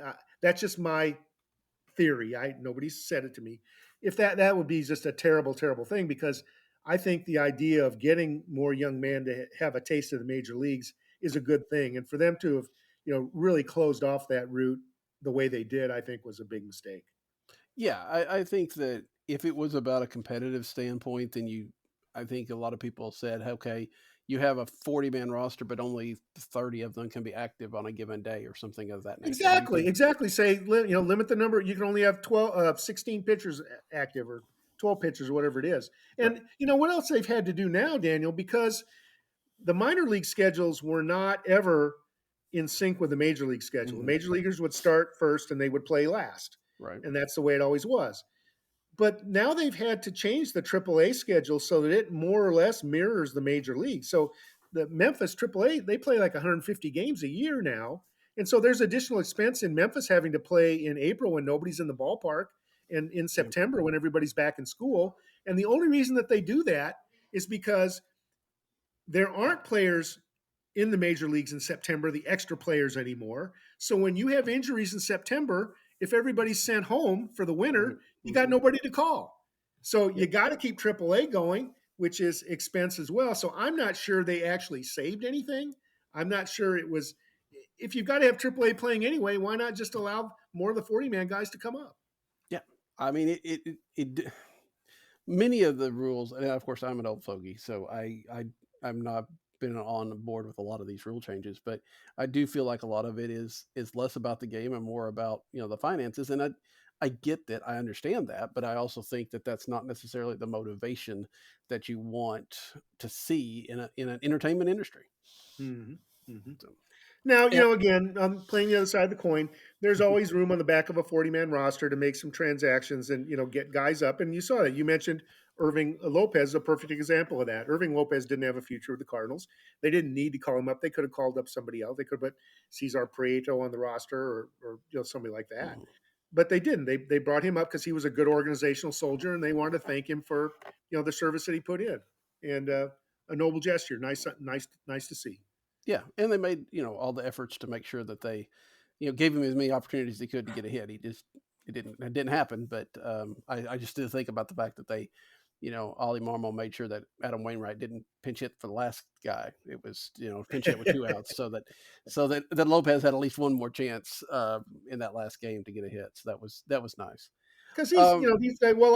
that's just my theory, nobody said it to me. If that would be just a terrible, terrible thing, because I think the idea of getting more young men to have a taste of the major leagues is a good thing. And for them to have, really closed off that route the way they did, I think was a big mistake. Yeah, I think that if it was about a competitive standpoint, then I think a lot of people said, okay, you have a 40-man roster, but only 30 of them can be active on a given day or something of that nature. Exactly. Say, limit the number. You can only have 16 pitchers active or 12 pitchers or whatever it is. Right. And what else they've had to do now, Daniel, because the minor league schedules were not ever in sync with the major league schedule. Mm-hmm. The major leaguers would start first and they would play last. Right. And that's the way it always was. But now they've had to change the AAA schedule so that it more or less mirrors the major league. So the Memphis AAA, they play like 150 games a year now. And so there's additional expense in Memphis having to play in April when nobody's in the ballpark and in September when everybody's back in school. And the only reason that they do that is because there aren't players in the major leagues in September, the extra players anymore. So when you have injuries in September, if everybody's sent home for the winter, you got nobody to call. So you got to keep AAA going, which is expense as well. So I'm not sure they actually saved anything. I'm not sure it was. If you've got to have AAA playing anyway, why not just allow more of the 40-man guys to come up? Yeah, I mean it many of the rules, and of course I'm an old fogey, so I'm not been on board with a lot of these rule changes, but I do feel like a lot of it is less about the game and more about the finances. And I get that, I understand that, but I also think that that's not necessarily the motivation that you want to see in an entertainment industry. Mm-hmm. Mm-hmm. So. Now, And, again, playing the other side of the coin, there's always room on the back of a 40-man roster to make some transactions and, get guys up. And you saw that. You mentioned Irving Lopez is a perfect example of that. Irving Lopez didn't have a future with the Cardinals. They didn't need to call him up. They could have called up somebody else. They could have put Cesar Prieto on the roster or somebody like that. Mhm. But they didn't. They brought him up because he was a good organizational soldier, and they wanted to thank him for the service that he put in. And a noble gesture. Nice to see. Yeah, and they made all the efforts to make sure that they, gave him as many opportunities as he could to get a hit. It didn't happen. But I just did think about the fact that they, Ollie Marmol made sure that Adam Wainwright didn't pinch hit for the last guy. It was pinch hit with 2 outs, so that Lopez had at least one more chance in that last game to get a hit. So that was nice. Because Um, he said, while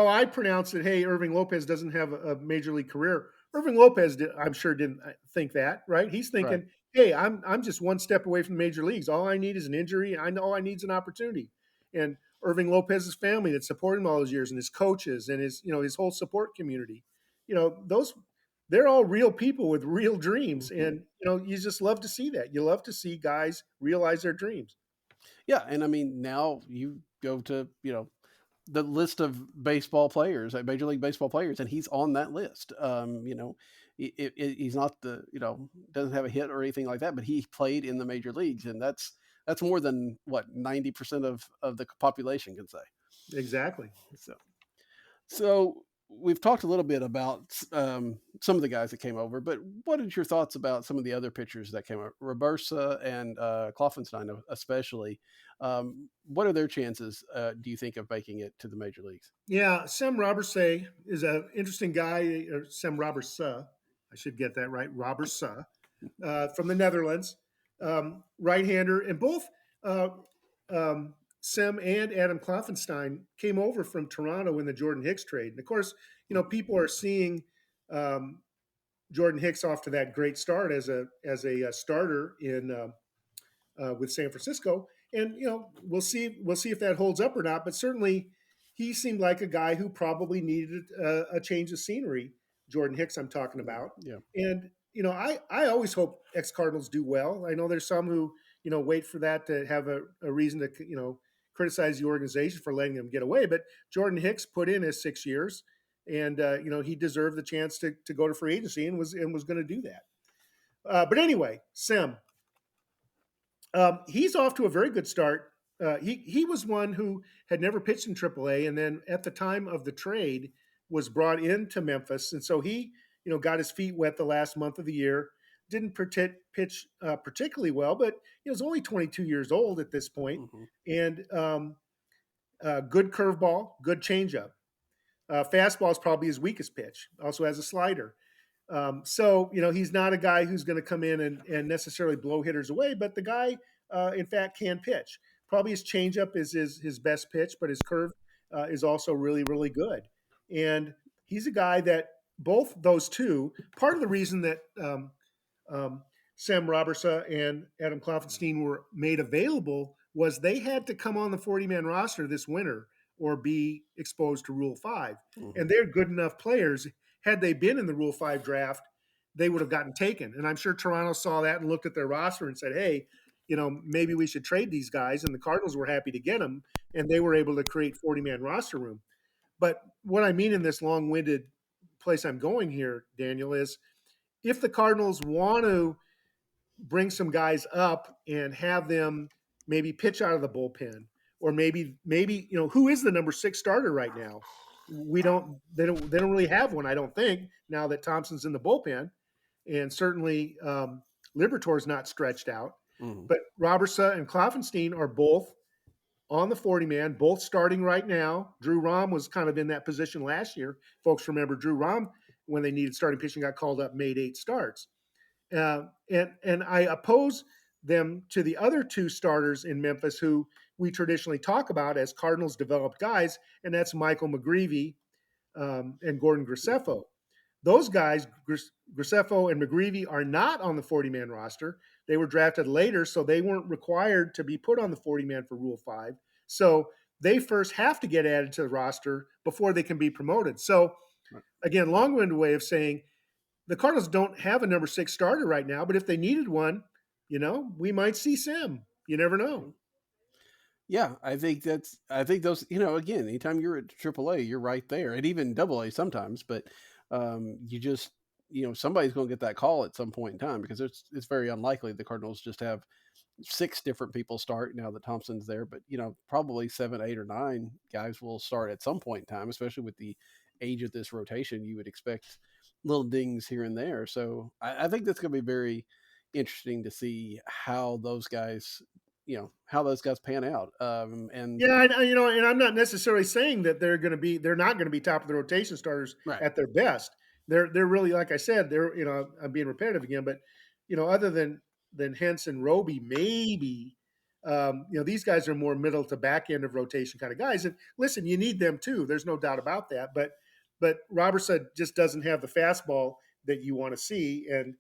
I pronounce that, hey, Irving Lopez doesn't have a major league career. Irving Lopez, I'm sure, didn't think that, right? He's right. thinking, hey, I'm just one step away from the major leagues. All I need is an injury. I know all I need is an opportunity. And Irving Lopez's family that supported him all those years, and his coaches, and his whole support community, those they're all real people with real dreams, Mhm. and you just love to see that. You love to see guys realize their dreams. Yeah, and I mean now you go to the list of baseball players, Major League Baseball players, and he's on that list. He's not doesn't have a hit or anything like that, but he played in the major leagues, and that's more than what 90% of the population can say. Exactly. So, so we've talked a little bit about some of the guys that came over, but what is your thoughts about some of the other pitchers that came over, Robersa and Kloffenstein especially? What are their chances, do you think, of making it to the major leagues? Yeah, Sam Robertse is an interesting guy. Or Sam Robertsa, I should get that right. Robertsa, from the Netherlands, right-hander, and both uh, Sem and Adam Kloffenstein came over from Toronto in the Jordan Hicks trade. And of course, people are seeing um, Jordan Hicks off to that great start as a starter in with San Francisco, and we'll see if that holds up or not. But certainly, he seemed like a guy who probably needed a change of scenery. Jordan Hicks, I'm talking about, Yeah. and I always hope ex Cardinals do well. I know there's some who wait for that to have a reason to criticize the organization for letting them get away. But Jordan Hicks put in his 6 years, and he deserved the chance to go to free agency and was going to do that. But anyway, Sim, he's off to a very good start. He was one who had never pitched in AAA, and then at the time of the trade was brought into Memphis, and so he got his feet wet the last month of the year. Didn't pitch particularly well, but he was only 22 years old at this point, Hmm. and good curveball, good changeup. Fastball is probably his weakest pitch. Also has a slider. So he's not a guy who's going to come in and necessarily blow hitters away, but the guy, in fact, can pitch. Probably his changeup is his best pitch, but his curve is also really, really good. And he's a guy that both those two. Part of the reason that um, Sam Robertsa and Adam Kloffenstein were made available was they had to come on the 40-man roster this winter or be exposed to Rule 5. Hmm. And they're good enough players. Had they been in the Rule 5 draft, they would have gotten taken. And I'm sure Toronto saw that and looked at their roster and said, hey, maybe we should trade these guys. And the Cardinals were happy to get them. And they were able to create 40-man roster room. But what I mean in this long-winded place I'm going here, Daniel, is if the Cardinals want to bring some guys up and have them maybe pitch out of the bullpen, or maybe who is the number 6 starter right now? They don't really have one, I don't think, now that Thompson's in the bullpen, and certainly Liberatore's not stretched out. Hmm. But Robertson and Kloffenstein are both on the 40-man, both starting right now. Drew Rom was kind of in that position last year. Folks remember Drew Rom, when they needed starting pitching, got called up, made 8 starts. And I oppose them to the other 2 starters in Memphis who we traditionally talk about as Cardinals developed guys, and that's Michael McGreevy and Gordon Graceffo. Those guys, Graceffo and McGreevy, are not on the 40-man roster. They were drafted later, so they weren't required to be put on the 40-man for Rule 5. So they first have to get added to the roster before they can be promoted. So, Right. again, long-winded way of saying the Cardinals don't have a number 6 starter right now, but if they needed one, we might see Sim. You never know. Yeah, I think those, again, anytime you're at AAA, you're right there, and even AA sometimes. But you just, somebody's going to get that call at some point in time, because it's very unlikely the Cardinals just have 6 different people start now that Thompson's there. But probably 7, 8, or 9 guys will start at some point in time, especially with the age of this rotation. You would expect little dings here and there. So I think that's going to be very interesting to see how those guys pan out. And Yeah, and I'm not necessarily saying that they're not going to be top of the rotation starters right, at their best. They're really, like I said, I'm being repetitive again, but other than Henson, Roby, maybe, these guys are more middle to back end of rotation kind of guys. And listen, you need them too. There's no doubt about that. But Robertson just doesn't have the fastball that you want to see, and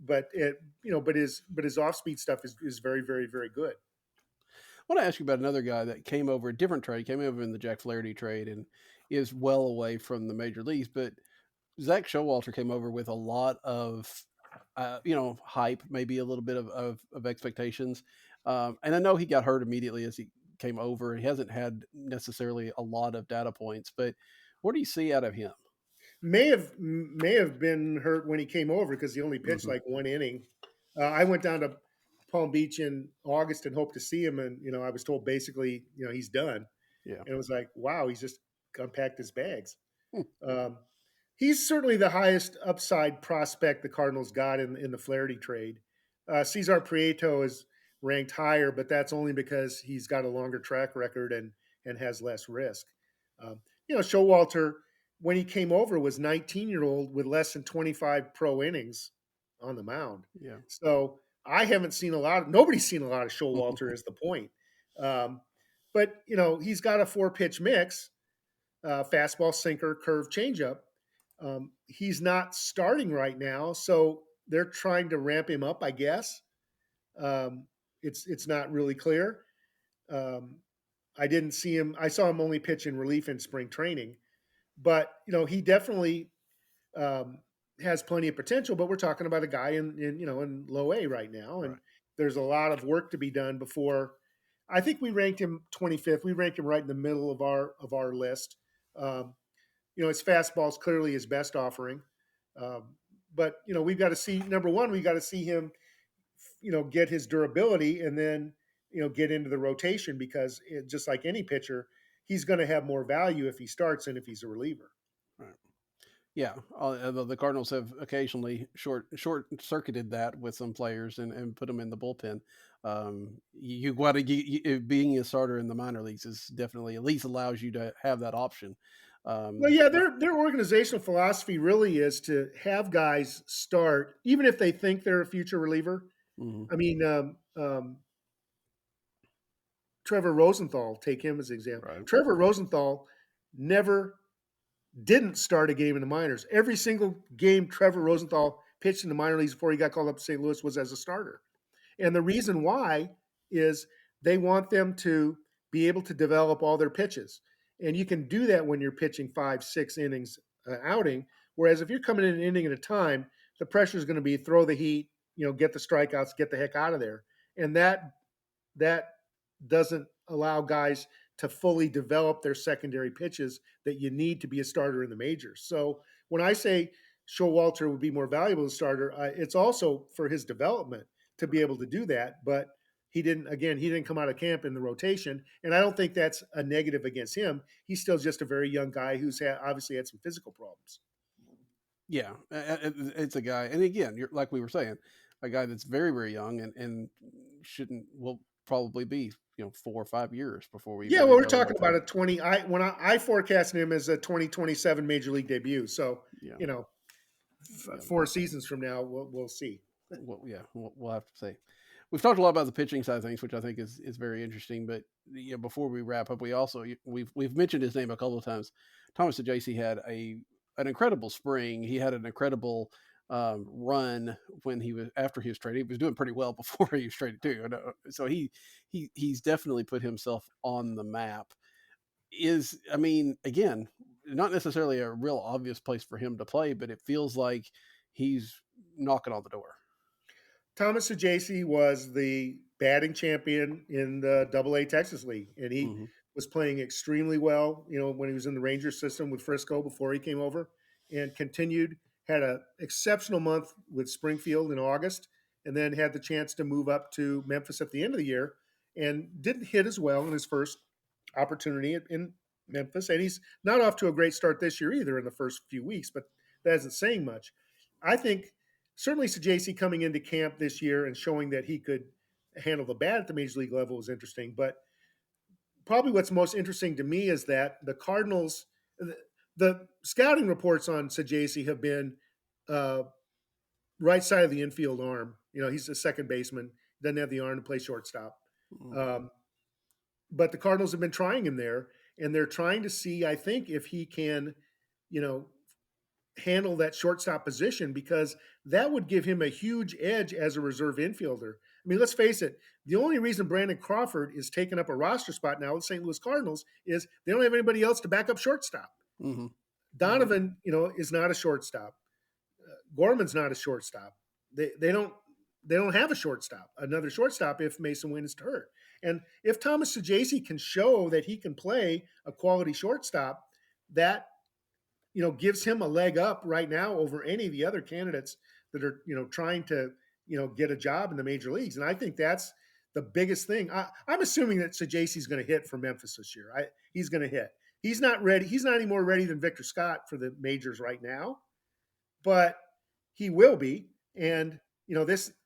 but his off speed stuff is very, very, very good. I want to ask you about another guy that came over a different trade, came over in the Jack Flaherty trade, and is well away from the major leagues. But Zach Showalter came over with a lot of, hype, maybe a little bit of expectations. And I know he got hurt immediately as he came over. He hasn't had necessarily a lot of data points, but what do you see out of him? May have been hurt when he came over because he only pitched Mm-hmm. like one inning. I went down to Palm Beach in August and hoped to see him, and I was told basically he's done, Yeah. and it was like, wow, he's just unpacked his bags. Hmm. Um, he's certainly the highest upside prospect the Cardinals got in the Flaherty trade. Cesar Prieto is ranked higher, but that's only because he's got a longer track record and has less risk. Um, Showalter, when he came over, was 19-year-old with less than 25 pro innings on the mound. Yeah. So I haven't seen nobody's seen a lot of Showalter is the point. But he's got a 4-pitch mix, fastball, sinker, curve, changeup. He's not starting right now, so they're trying to ramp him up, I guess. It's not really clear. I didn't see him. I saw him only pitch in relief in spring training, but he definitely has plenty of potential. But we're talking about a guy in low A right now, and Right. there's a lot of work to be done before. I think we ranked him 25th. We ranked him right in the middle of our list. His fastball is clearly his best offering, but we've got to see. Number one, we got to see him, get his durability, and then get into the rotation, because just like any pitcher, he's going to have more value if he starts than if he's a reliever. Right. Yeah, the Cardinals have occasionally short circuited that with some players and put them in the bullpen. You got to being a starter in the minor leagues is definitely, at least allows you to have that option. Well, yeah, their organizational philosophy really is to have guys start, even if they think they're a future reliever. Mm-hmm. I mean, Trevor Rosenthal, take him as an example. Right. Trevor Rosenthal didn't start a game in the minors. Every single game Trevor Rosenthal pitched in the minor leagues before he got called up to St. Louis was as a starter. And the reason why is they want them to be able to develop all their pitches. And you can do that when you're pitching 5, 6 innings outing. Whereas if you're coming in an inning at a time, the pressure is going to be throw the heat, get the strikeouts, get the heck out of there. And that doesn't allow guys to fully develop their secondary pitches that you need to be a starter in the majors. So when I say Showalter would be more valuable as a starter, it's also for his development to be able to do that. But he didn't come out of camp in the rotation. And I don't think that's a negative against him. He's still just a very young guy who's obviously had some physical problems. Yeah, it's a guy. And again, you're, like we were saying, a guy that's very, very young and will probably be 4 or 5 years before we. Yeah, well, we're talking about a 20. I forecasted him as a 2027 major league debut. So Yeah. 4 seasons from now, we'll see. Well, yeah, we'll have to see. We've talked a lot about the pitching side of things, which I think is very interesting. But before we wrap up, we've mentioned his name a couple of times. Thomas Saggase had an incredible spring. He had an incredible run after he was traded. He was doing pretty well before he was traded too. So he's definitely put himself on the map. Again, not necessarily a real obvious place for him to play, but it feels like he's knocking on the door. Thomas Saggase was the batting champion in the Double-A Texas League, and he Hmm. was playing extremely well. When he was in the Rangers system with Frisco before he came over, and continued had an exceptional month with Springfield in August, and then had the chance to move up to Memphis at the end of the year, and didn't hit as well in his first opportunity in Memphis, and he's not off to a great start this year either in the first few weeks, but that isn't saying much. I think certainly Saggase coming into camp this year and showing that he could handle the bat at the major league level was interesting. But probably what's most interesting to me is that the Cardinals, the scouting reports on Saggase have been uh, right side of the infield arm. He's a second baseman, doesn't have the arm to play shortstop. Um, but the Cardinals have been trying him there, and they're trying to see, I think, if he can, you know, handle that shortstop position because that would give him a huge edge as a reserve infielder. I mean, let's face it, the only reason Brandon Crawford is taking up a roster spot now with St. Louis Cardinals is they don't have anybody else to back up shortstop. Hmm. Donovan, is not a shortstop. Gorman's not a shortstop. They don't have a shortstop, another shortstop if Mason Wynn is hurt. And if Thomas Saggase can show that he can play a quality shortstop, that gives him a leg up right now over any of the other candidates that are trying to get a job in the major leagues. And I think that's the biggest thing. I'm assuming that Saggase is going to hit for Memphis this year. He's going to hit. He's not ready. He's not any more ready than Victor Scott for the majors right now, but he will be. And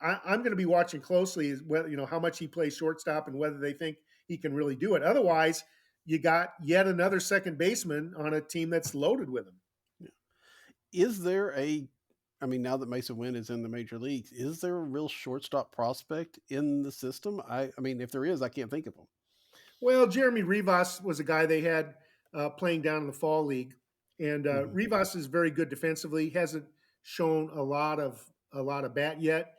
I'm going to be watching closely is whether how much he plays shortstop and whether they think he can really do it. Otherwise, you got yet another second baseman on a team that's loaded with him. Is there I mean, now that Mason Wynn is in the major leagues, is there a real shortstop prospect in the system? I mean, if there is, I can't think of him. Well, Jeremy Rivas was a guy they had playing down in the fall league, and Hmm. Rivas is very good defensively. He hasn't shown a lot of bat yet.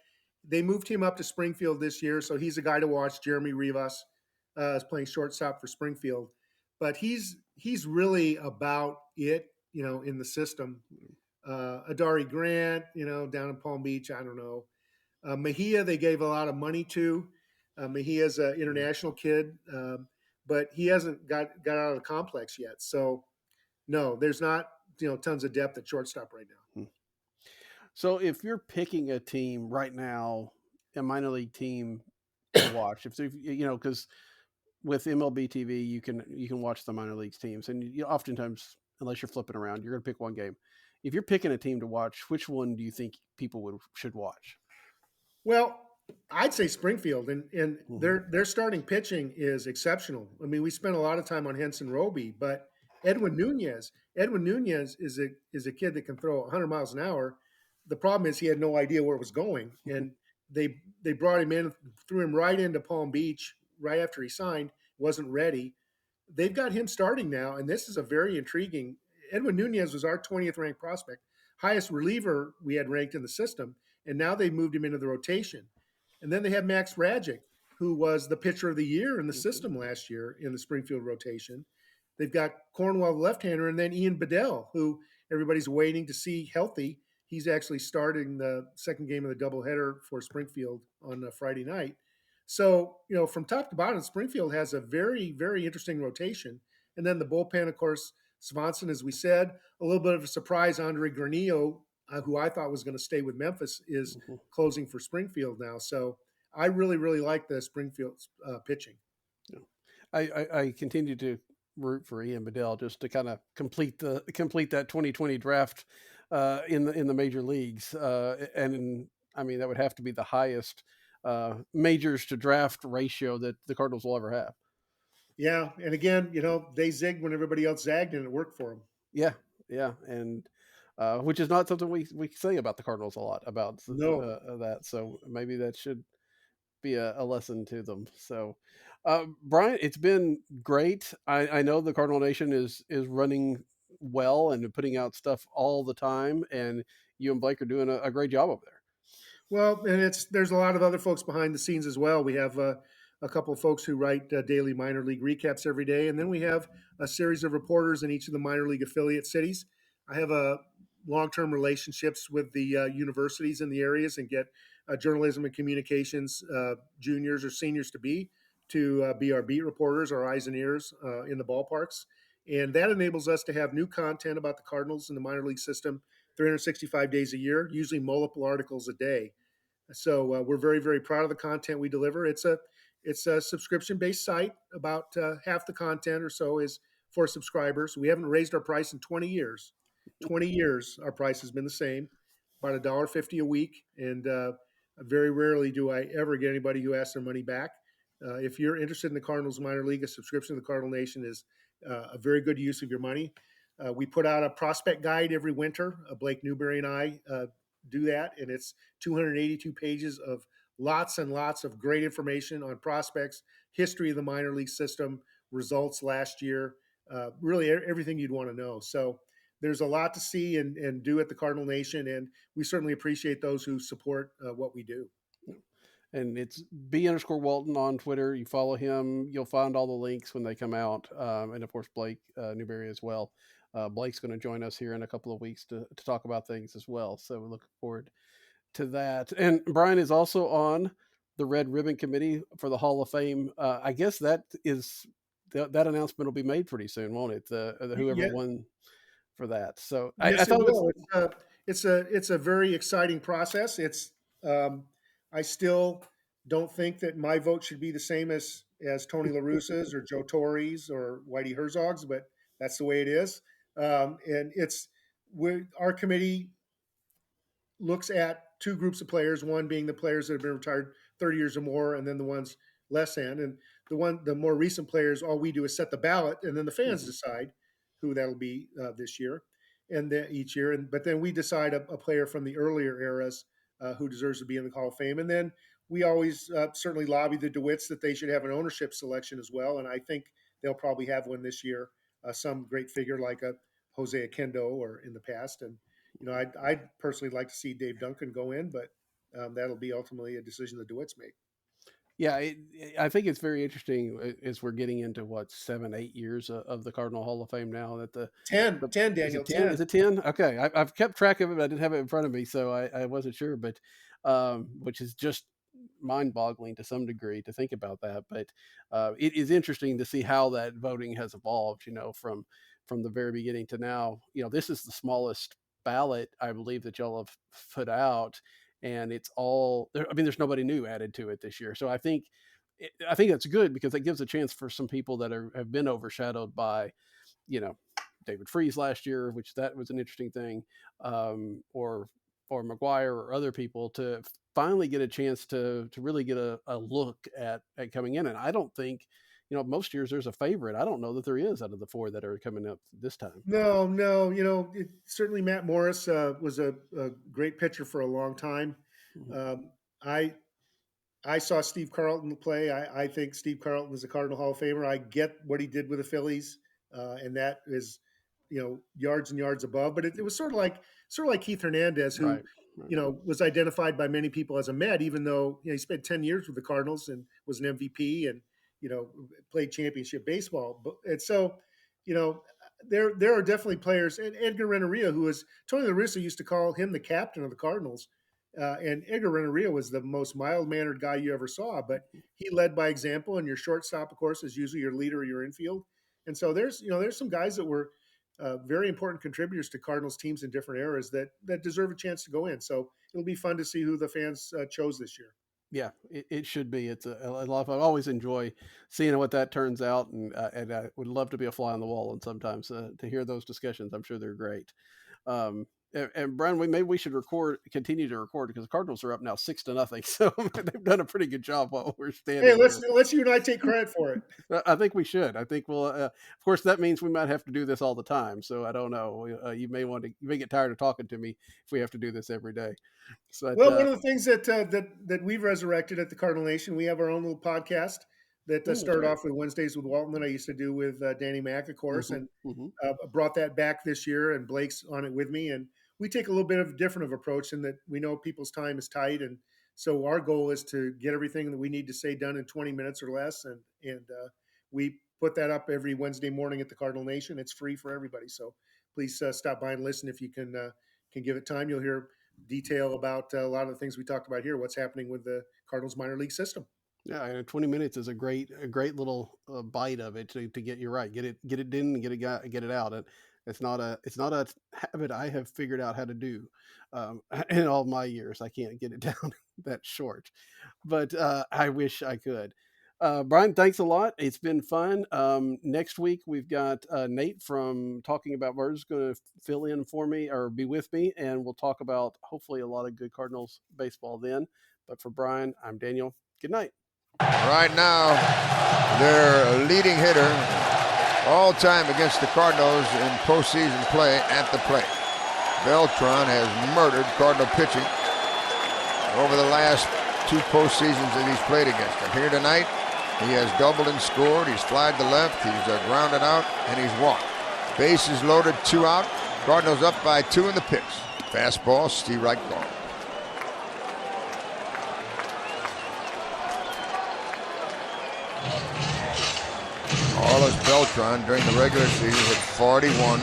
They moved him up to Springfield this year, so he's a guy to watch. Jeremy Rivas is playing shortstop for Springfield, but he's really about it, in the system. Adari Grant, down in Palm Beach, I don't know. Mejia, they gave a lot of money to. Mejia's an international kid, but he hasn't got out of the complex yet. So, no, there's not tons of depth at shortstop right now. So if you're picking a team right now, a minor league team to watch, if because with MLB TV you can watch the minor leagues teams, and oftentimes, unless you're flipping around, you're going to pick one game. If you're picking a team to watch, which one do you think people should watch? Well, I'd say Springfield, and Hmm. their starting pitching is exceptional. I mean, we spent a lot of time on Henson Roby, but Edwin Nunez is a kid that can throw 100 miles an hour. The problem is he had no idea where it was going, and they brought him in, threw him right into Palm Beach right after he signed. Wasn't ready. They've got him starting now, and this is a very intriguing. Edwin Nunez was our 20th ranked prospect, highest reliever we had ranked in the system, and now they moved him into the rotation. And then they have Max Rajic, who was the pitcher of the year in the system last year in the Springfield rotation. They've got Cornwell, the left-hander, and then Ian Bedell, who everybody's waiting to see healthy. He's actually starting the second game of the doubleheader for Springfield on Friday night. So, from top to bottom, Springfield has a very, very interesting rotation. And then the bullpen, of course, Swanson, as we said, a little bit of a surprise. Andre Granillo, who I thought was going to stay with Memphis, is Hmm. closing for Springfield now. So I really, really like the Springfield pitching. Yeah. I continue to root for Ian Bedell just to kind of complete that 2020 draft in the major leagues, and I mean that would have to be the highest majors to draft ratio that the Cardinals will ever have. Yeah, and again, they zigged when everybody else zagged, and it worked for them. Yeah, yeah, and which is not something we say about the Cardinals a lot about No, that. So maybe that should be a lesson to them. So, Brian, it's been great. I know the Cardinal Nation is running well and putting out stuff all the time, and you and Blake are doing a great job over there. well, and there's a lot of other folks behind the scenes as well. We have a couple of folks who write daily minor league recaps every day, and then we have a series of reporters in each of the minor league affiliate cities. I have long-term relationships with the universities in the areas and get journalism and communications juniors or seniors to be our beat reporters, our eyes and ears in the ballparks. And that enables us to have new content about the Cardinals in the minor league system 365 days a year, usually multiple articles a day. So we're very, very proud of the content we deliver. It's a subscription-based site. About half the content or so is for subscribers. We haven't raised our price in 20 years. 20 years, our price has been the same, about $1.50 a week. And very rarely do I ever get anybody who asks their money back. If you're interested in the Cardinals minor league, a subscription to the Cardinal Nation is a very good use of your money. We put out a prospect guide every winter. Blake Newberry and I do that, and it's 282 pages of lots and lots of great information on prospects, history of the minor league system, results last year, really everything you'd want to know. So there's a lot to see and do at the Cardinal Nation, and we certainly appreciate those who support what we do. And it's B_Walton on Twitter. You follow him, you'll find all the links when they come out. And of course, Blake Newberry as well. Blake's going to join us here in a couple of weeks to talk about things as well. So we're looking forward to that. And Brian is also on the Red Ribbon Committee for the Hall of Fame. I guess that announcement will be made pretty soon, won't it? Whoever won for that. So yes, I thought it will. It's a very exciting process. I still don't think that my vote should be the same as Tony La Russa's or Joe Torre's or Whitey Herzog's, but that's the way it is. And our committee looks at two groups of players, one being the players that have been retired 30 years or more, and then the ones less than. And the more recent players, all we do is set the ballot, and then the fans decide who that'll be this year and each year. But then we decide a player from the earlier eras who deserves to be in the Hall of Fame. And then we always certainly lobby the DeWitts that they should have an ownership selection as well. And I think they'll probably have one this year, some great figure like a Jose Akendo or in the past. And, I'd personally like to see Dave Duncan go in, but that'll be ultimately a decision the DeWitts make. Yeah, I think it's very interesting as we're getting into 7-8 years of the Cardinal Hall of Fame now. That 10, Daniel. 10. Is it 10? Okay, I've kept track of it, but I didn't have it in front of me, so I wasn't sure. But which is just mind-boggling to some degree to think about that. But it is interesting to see how that voting has evolved. From the very beginning to now. This is the smallest ballot I believe that y'all have put out. And it's all, there's nobody new added to it this year. So I think that's good because it gives a chance for some people that have been overshadowed by, David Freese last year, which that was an interesting thing, or McGuire or other people to finally get a chance to really get a look at coming in. And I don't think, most years there's a favorite. I don't know that there is out of the four that are coming up this time. No. Certainly Matt Morris was a great pitcher for a long time. I saw Steve Carlton play. I think Steve Carlton is a Cardinal Hall of Famer. I get what he did with the Phillies, and that is, yards and yards above. But it was sort of like Keith Hernandez, who was identified by many people as a Met, even though he spent 10 years with the Cardinals and was an MVP and played championship baseball. And so, there are definitely players, and Edgar Renteria, Tony La Russa used to call him the captain of the Cardinals. And Edgar Renteria was the most mild-mannered guy you ever saw, but he led by example. And your shortstop, of course, is usually your leader of your infield. And so there's some guys that were very important contributors to Cardinals teams in different eras that deserve a chance to go in. So it'll be fun to see who the fans chose this year. Yeah, it should be. It's a lot of fun. I always enjoy seeing what that turns out, and I would love to be a fly on the wall and sometimes to hear those discussions. I'm sure they're great. And Brian, maybe we should continue to record because the Cardinals are up now 6-0. So they've done a pretty good job while we're standing. Hey, let's you and I take credit for it. I think we should. I think we'll. Of course, that means we might have to do this all the time. So I don't know. You may get tired of talking to me if we have to do this every day. So one of the things that we've resurrected at the Cardinal Nation, we have our own little podcast that started off with Wednesdays with Walton that I used to do with Danny Mack, of course, and brought that back this year. And Blake's on it with me, and we take a little bit of different of approach in that we know people's time is tight. And so our goal is to get everything that we need to say done in 20 minutes or less. And we put that up every Wednesday morning at the Cardinal Nation. It's free for everybody. So please stop by and listen if you can can give it time, you'll hear detail about a lot of the things we talked about here, what's happening with the Cardinals minor league system. Yeah, and 20 minutes is a great little bite of it to get you right, get it in, and get it out. And it's not a habit I have figured out how to do in all my years. I can't get it down that short, but I wish I could. Brian, thanks a lot. It's been fun. Next week we've got Nate from Talking About Birds going to fill in for me or be with me, and we'll talk about hopefully a lot of good Cardinals baseball then. But for Brian, I'm Daniel. Good night. Right now, their leading hitter all time against the Cardinals in postseason play at the plate. Beltran has murdered Cardinal pitching over the last 2 postseasons that he's played against them. Here tonight, he has doubled and scored. He's flied to left. He's grounded out, and he's walked. Bases loaded, 2 out. Cardinals up by 2 in the pitch. Fastball, Steve right ball. Carlos Beltran during the regular season had 41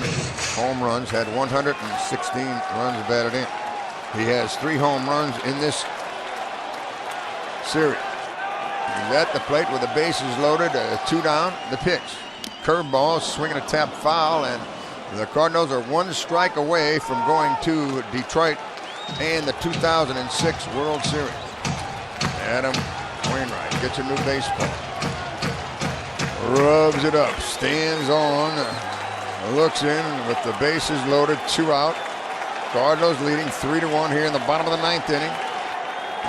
home runs, had 116 runs batted in. He has 3 home runs in this series. He's at the plate with the bases loaded, 2 down, the pitch. Curveball, swinging a tap foul, and the Cardinals are 1 strike away from going to Detroit and the 2006 World Series. Adam Wainwright gets a new baseball. Rubs it up, stands on, looks in with the bases loaded, 2 out. Cardinals leading 3-1 here in the bottom of the 9th inning.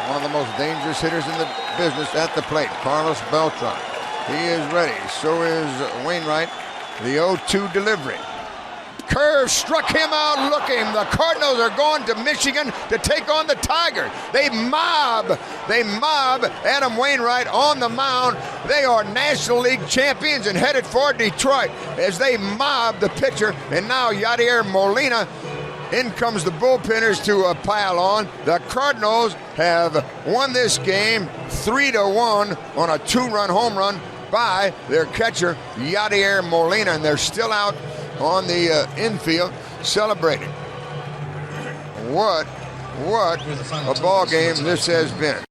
One of the most dangerous hitters in the business at the plate, Carlos Beltran. He is ready, so is Wainwright. The 0-2 delivery. Curve struck him out looking. The Cardinals are going to Michigan to take on the Tigers. They mob Adam Wainwright on the mound. They are National League champions and headed for Detroit as they mob the pitcher. And now Yadier Molina, in comes the bullpenners to pile on. The Cardinals have won this game 3-1 on a 2-run home run by their catcher Yadier Molina, and they're still out on the infield celebrating. What a ball game this has been.